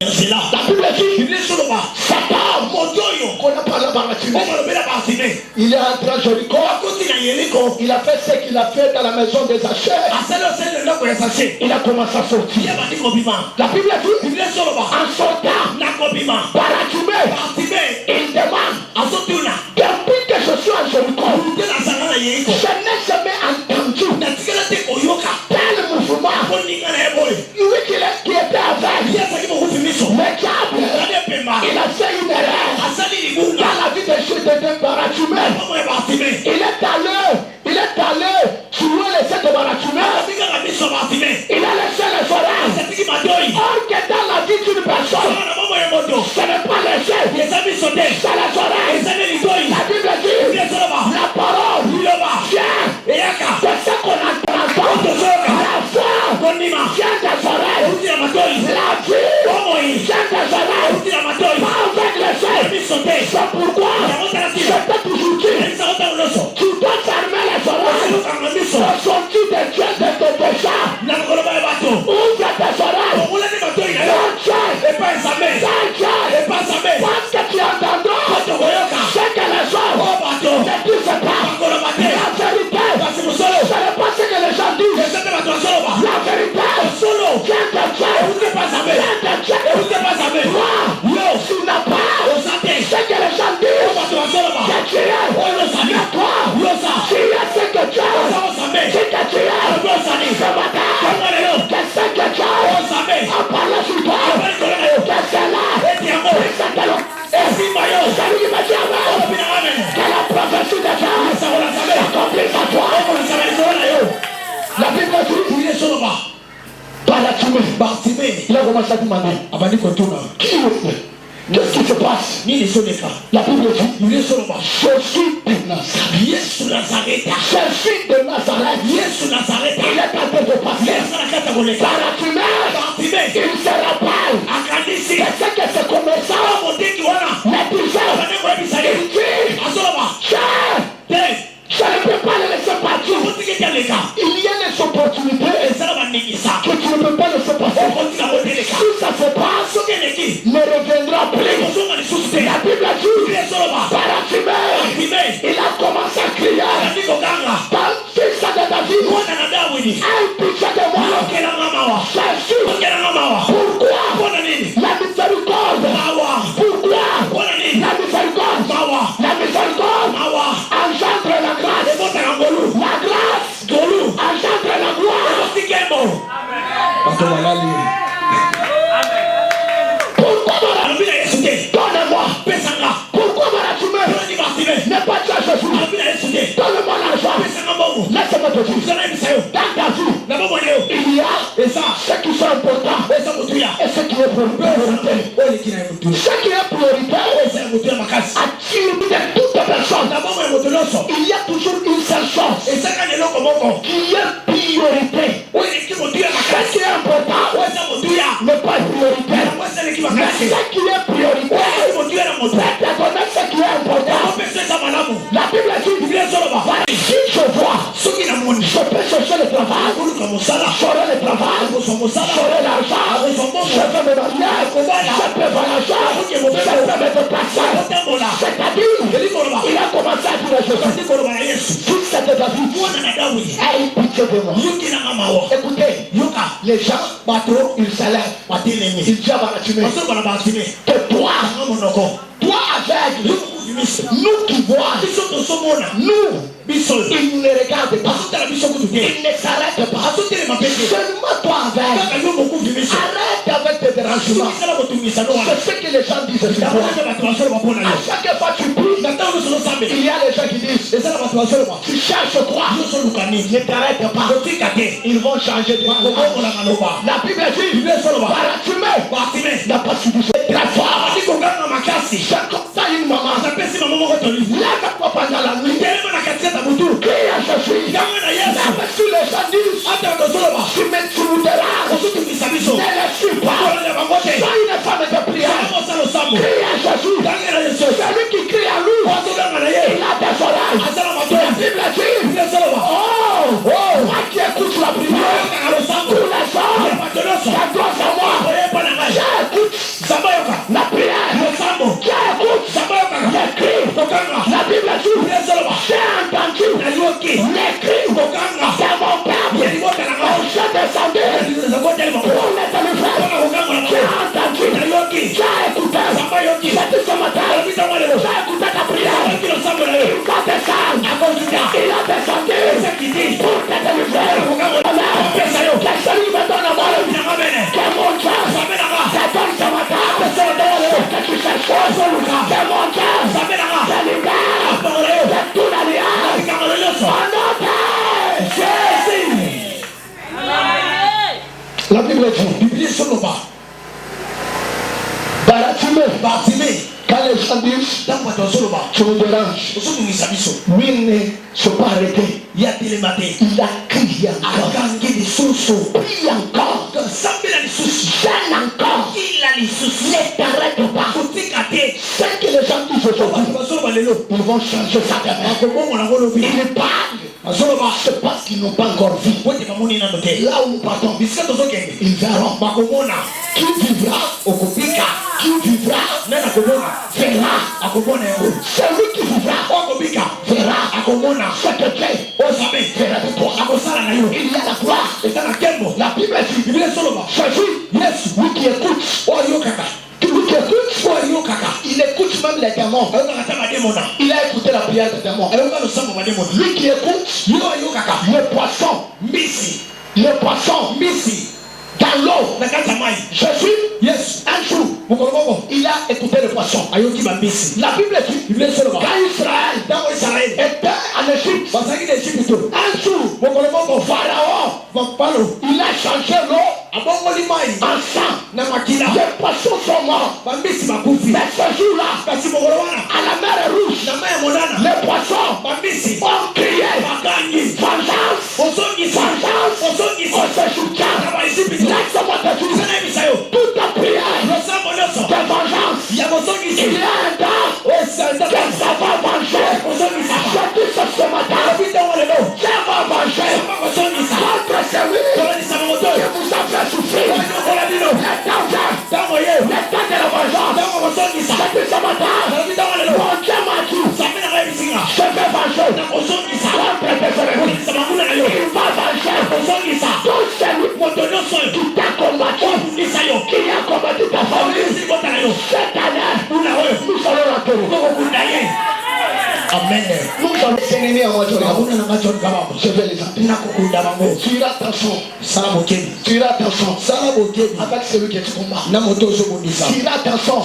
Bible dit Satan, qu'on a parlé par la il est entré à Jéricho, il a fait ce qu'il a fait dans la maison des Achères. Il a commencé à sortir. La Bible dit en sortant, Barathimée, il demande depuis que je suis à Jéricho, je n'ai jamais entendu tel mouvement. Lui qui était avec le diable, il a fait une erreur dans la vie de Barathimée. Il est allé tuer les sept de Barathimée. Il a laissé les oreilles. Or que dans la vie d'une personne, ce n'est pas les yeux, c'est les oreilles. La Bible dit la parole vient de ce qu'on entend. La foi vient des oreilles. La vie vient des oreilles. Pas avec les yeux. C'est pourquoi je t'ai toujours dit, tu dois fermer les oreilles. Le sorti de Dieu de tes péchés. Ouvre tes oreilles. Parce que tu entendras ce que les hommes ne disent pas. La vérité, ce n'est pas ce que les gens disent. La vérité vient de Dieu. Toi, tu n'as pas ce que les gens disent. Que tu es. Mais toi, tu es ce que tu es. Ce que tu es. Ce matin, que ce que tu es. En parlant sur toi. Que c'est là. Celui qui m'a dit amen. Que la prophétie de Dieu s'accomplisse à toi. La Bible dit Barathimée, il a commencé à demander qui est Qu'est-ce qui se passe? La Bible dit, je suis de Nazareth. Jésus de Nazareth. Il est en train de passer. Bartimée, il se rappelle. C'est ce que ce commerçant me disait. Je ne peux pas le laisser partir. Il y a des opportunités que tu ne peux pas laisser passer. Si ça se passe, ne reviendra plus. La Bible dit, Bartimée, il a commencé à crier. Dans fils de David, aie pitié de moi. Jésus, pourquoi la miséricorde? Pourquoi la miséricorde? La miséricorde engendre la grâce. La grâce engendre la gloire. Pourquoi donne-moi. Pourquoi Bartimée n'est pas dit à Jésus? Donne-moi l'argent. Laisse-moi te dire. Dans ta vie, il y a ce qui sont importants et ce qui est priorité. Ce qui est priorité attire de toute personne. Il y a toujours une seule chose qui est priorité. Ce qui est important n'est pas priorité. Mais ce qui est priorité, c'est ce qui est important. La Bible dit, si je vois, je peux chercher le travail, j'aurai le travail, j'aurai l'argent, je vais me marier, je peux voyager, je peux me déplacer. C'est-à-dire, il a commencé à dire à Jésus, fils de David, aie pitié de moi. Écoutez, les gens, ils s'élèvent, ils disent à Bartimée, que toi aveugle, nous qui voyons, nous, il ne regarde pas, il ne s'arrête pas. Seulement toi aveugle, arrête avec tes dérangements. C'est ce que les gens disent. À chaque fois que tu pries, il y a les gens qui disent, tu cherches quoi? Ne t'arrête pas. Ils vont changer de langage. La Bible dit, Bartimée n'a pas subi très fort. C'est comme ça une maman. Lève-toi pendant la nuit. Crie à Jésus. Même si les gens disent, tu me trouveras, ne les suis pas. Sois une femme de prière. Crie à Jésus. Celui qui crie à lui, il a des oreilles. La Bible dit, moi qui écoute la prière, tous les jours, c'est grâce à moi. J'écoute la prière. J'écoute les cris. La Bible dit, j'ai entendu les cris. C'est mon peuple. Je descendais pour les délivrer. J'ai entendu, j'ai écouté. J'ai dit ce matin, j'ai écouté ta prière. Il va descendre. Il a descendu pour te délivrer. Que celui me donne à moi, que mon Dieu te donne ce matin. Que tu cherches, que mon Dieu te libère de tout l'alliance. En nom de Jésus. La Bible dit, Bartimée, quand les gens disent, tu me déranges, lui ne se pas arrêté. Il a crié encore. Prie encore. Gêne encore. Ne t'arrête pas. C'est que les gens disent aujourd'hui, ils vont changer sa demain. Ils parlent. C'est parce qu'ils n'ont pas encore vu. Là où nous partons, ils verront. Qui vivra, qui vivra, verra. Celui qui vivra, verra. Ce que Dieu verra de toi. Il y a la gloire. La Bible dit, Jésus, lui qui écoute, il écoute même les démons. Il a écouté la prière des démons. Lui qui écoute le poisson dans l'eau. Jésus, un jour, il a écouté le poisson. La Bible dit, quand Israël était en Égypte, un jour, Pharaon, il a changé l'eau en sang. Les poissons sont morts. Mais ce jour-là, à la mer Rouge, les poissons ont crié vengeance, vengeance au Séchouka. Laisse-moi te dire, toute ta prière de vengeance, il y a un temps que ça va venger. Je dis ce matin, Dieu va venger contre celui qui vous a fait souffrir. Le temps vient, le temps de la vengeance. Je dis ce matin, mon Dieu m'a dit, je vais venger contre tes ennemis. Il va venger tout celui qui t'a combattu, qui a combattu ta famille. Cette année, nous allons la terre. Amen. Nous allons s'ennemis à moi. Je vais les appeler. Tu iras attention. Tu iras attention. Avec celui qui te combat. Tu iras attention.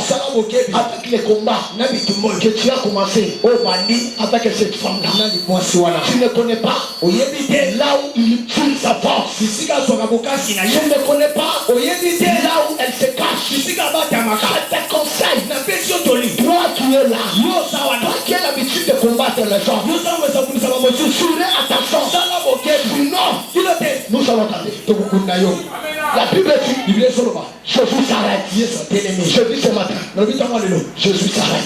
Avec les combats que tu as commencé avec cette femme-là. Tu ne connais pas là où il tire sa force. Tu ne connais pas là où elle se cache. Je te conseille. Toi qui es là. Toi qui as l'habitude de combattre les gens. Nous allons attention. Nous allons tenter. La Bible dit, Jésus s'arrête. Je dis ce matin, Jésus s'arrête. Jésus s'arrête.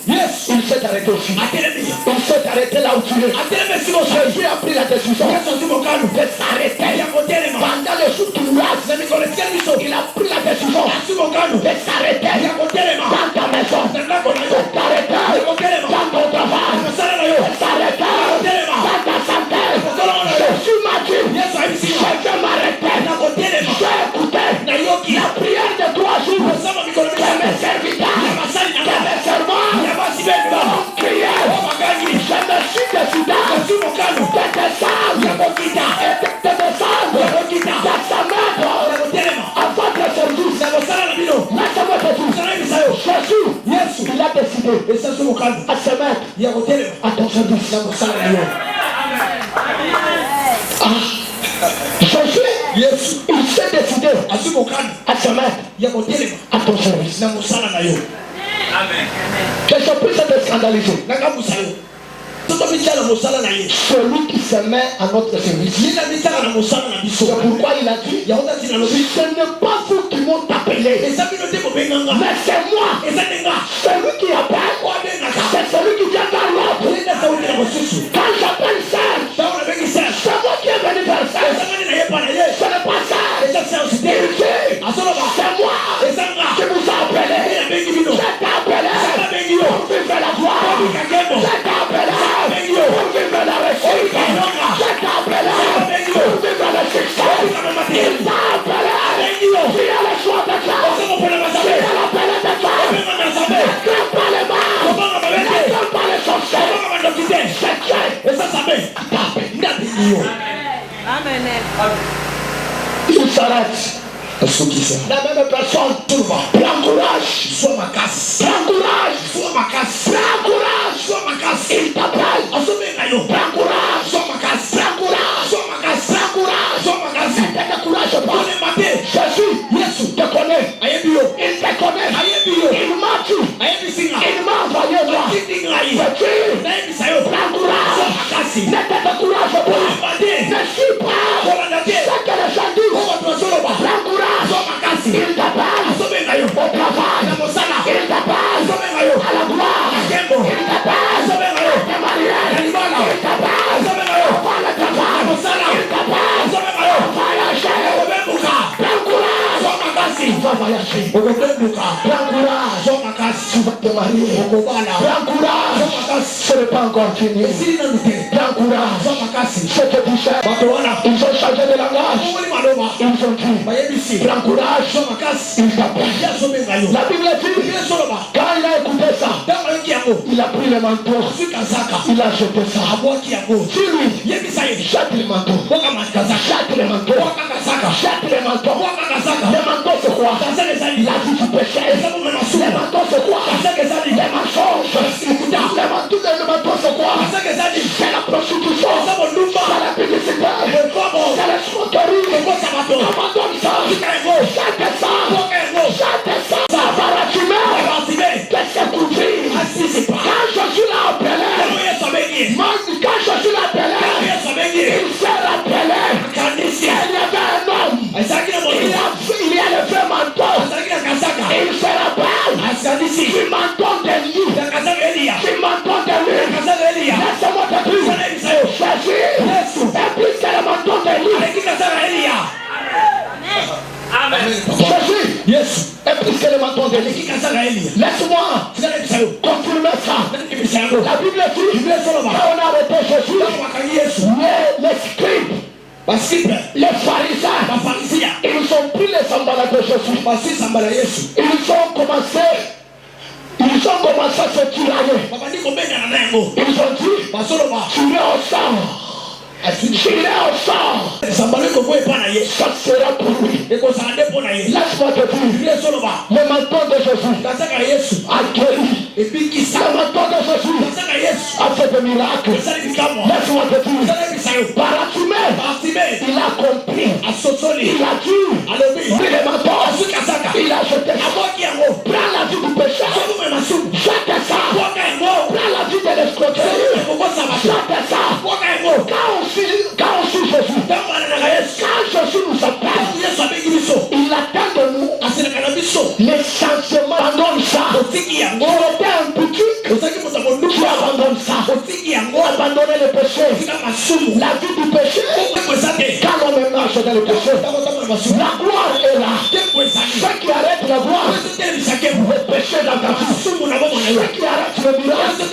Il s'est arrêté aussi. Il s'est arrêté là où tu es. Jésus a pris la décision de s'arrêter. Pendant les jours qui nous restent, il a pris la décision de s'arrêter dans ta maison, de s'arrêter dans ton travail, de s'arrêter dans ta santé. Jésus m'a dit, je vais m'arrêter. Je vais écouter la prière de 3 jours que mes serviteurs, que mes servants ont crié. Je me suis décidé de descendre et de te descendre de sa main à votre service. Laissez-moi te dire, Jésus, il a décidé à se mettre à ton service. Jésus, il s'est décidé à se mettre à ton service. Que je puisse te scandaliser. Celui qui se met à notre service. C'est pourquoi il a dit, ce n'est pas vous qui m'ont appelé, mais c'est moi. Celui qui appelle, c'est celui qui vient dans l'ordre. Quand j'appelle Serge, c'est moi qui est venu vers Serge. Ce n'est pas Serge. Il dit, c'est moi qui vous a appelé. Je t'ai appelé pour vivre la gloire. Je t'ai appelé pour vivre la réussite. Je t'ai appelé pour vivre le succès. Il t'a appelé. Tu as le choix de faire. Tu as l'appel de faire. Ne crains pas les morts. Ne crains pas les sorciers. C'est Dieu. Et ça s'appelle. Amen. Il s'arrête. La même personne, prends courage, sois ma casse. Prends courage, sois ma casse. Prends courage, sois ma casse. Il t'appelle. Prends courage, sois ma casse. Prends courage, sois ma casse. Prends courage, sois ma casse. Ne te décourage pas. Jésus, te connaît. Il te connaît. Il m'a dit. Il m'a envoyé moi. Prends courage. Ne te décourage pas. Ne suis pas. C'est que les gens disent. Prends courage. Il t'appelle au travail. Il t'appelle à la gloire. Il t'appelle au mariage. Il t'appelle au faire le travail. Il t'appelle au voyager. Prends courage. Tu vas voyager. Prends courage. Tu vas te marier. Prends courage. Ce n'est pas encore fini. Prends courage. Je te dis ça. Ils ont changé de langage. Ils ont dit, prends courage. Il t'appelle. La Bible dit, quand il a écouté ça, il a pris le manteau. Il a jeté ça. Dis lui, jette le manteau. Jette le manteau. Jette le manteau. Le manteau c'est quoi? La vie du péché. Le manteau c'est quoi? Les mensonges. Le manteau c'est quoi? C'est la prostitution. C'est la publicité. C'est la Si tu m'entends de lui, tu m'entends de lui, laisse-moi te dire, Jésus est plus qu'elle m'entend de lui. Jésus, yes, est plus qu'elle m'entend de lui. Laisse-moi confirmer ça. La Bible dit, quand on a arrêté Jésus, les scribes, les pharisiens, ils ont pris les sambales de Jésus. Ils ont commencé à se tirailler. Ils ont dit, tu es au sang. Ça sera pour lui. Laisse-moi te dire, le menton de Jésus a guéri. Le menton de Jésus a fait des miracles. Laisse-moi te dire, Bartimée, il a compris. Il a dit, oui, le menton, il a jeté ça. Prends la vie du péché. Jette ça. Prends la vie de l'escroquerie. Jette ça. Quand on suit Jésus, quand Jésus nous appelle, il attend de nous les changements. Abandonne ça. On était un boutique, tu abandonnes ça. On abandonne le péché, la vie du péché. Quand on marche dans le péché, la gloire est là. Ceux qui arrêtent la gloire, le péché dans ta vie. Ceux qui arrêtent le miracle,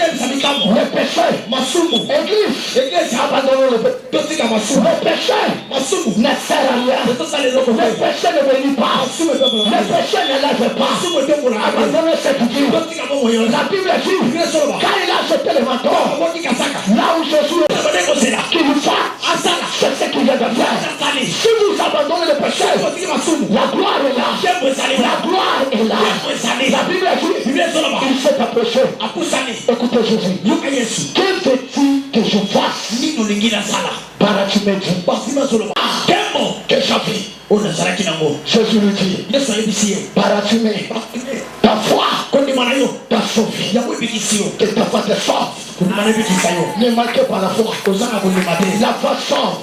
le péché. Église, abandonne le péché. Le péché ne sert à rien. Le péché ne bénit pas. Le péché ne lève pas. Abandonnez cette vie. La Bible dit, quand il a jeté le manteau, là où Jésus est, qu'il nous fasse, c'est ce qu'il vient de faire. Si vous abandonnez le péché, la gloire est là. La gloire est là. La Bible dit, il s'est approché. Écoutez Jésus. Que veux-tu que je fasse? Bartimée dit, que j'avais. Jésus lui dit, Bartimée, ta foi t'a sauvé. Que ta foi te sauve. Ne manquez pas la foi. La foi sauve.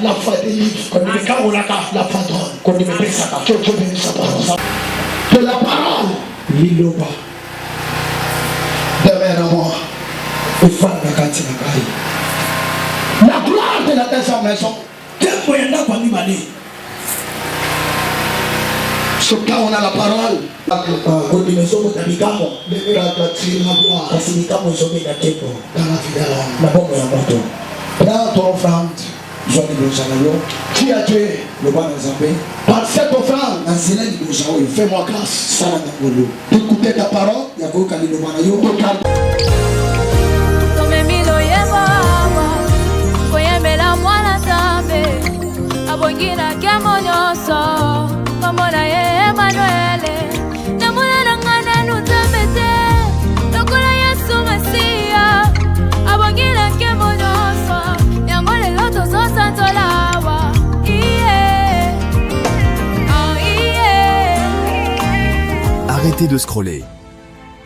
La foi délivre. La foi donne. Que Dieu bénisse sa parole. Que la parole Liloba demeure en moi. La gloire de la deuxième maison. Sur quand on a la parole, les miracles attirent la gloire dans la vie de l'homme. Prends ton offrande, dis à Dieu, par cette offrande, fais-moi grâce d'écouter ta parole, abongina kemonyoso komona ye Emmanuel namuna nangana nutamete lokola Yesu Masia abongina kemonyoso yangole loto sosantolawa Arrêtez de scroller.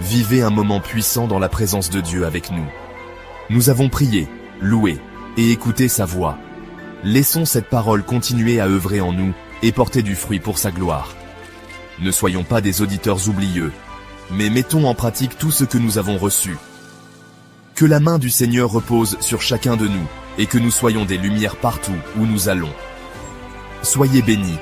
Vivez un moment puissant dans la présence de Dieu avec nous. Nous avons prié, loué et écouté sa voix. Laissons cette parole continuer à œuvrer en nous et porter du fruit pour sa gloire. Ne soyons pas des auditeurs oublieux, mais mettons en pratique tout ce que nous avons reçu. Que la main du Seigneur repose sur chacun de nous et que nous soyons des lumières partout où nous allons. Soyez bénis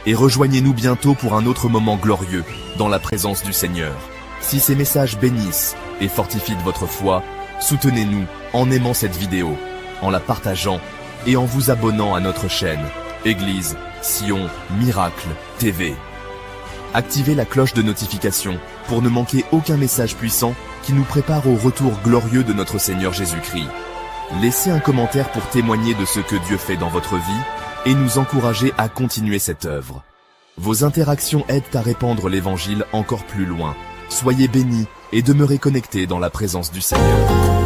et rejoignez-nous bientôt pour un autre moment glorieux dans la présence du Seigneur. Si ces messages bénissent et fortifient votre foi, soutenez-nous en aimant cette vidéo, en la partageant et en vous abonnant à notre chaîne, Église Sion Miracle TV. Activez la cloche de notification pour ne manquer aucun message puissant qui nous prépare au retour glorieux de notre Seigneur Jésus-Christ. Laissez un commentaire pour témoigner de ce que Dieu fait dans votre vie et nous encourager à continuer cette œuvre. Vos interactions aident à répandre l'Évangile encore plus loin. Soyez bénis et demeurez connectés dans la présence du Seigneur.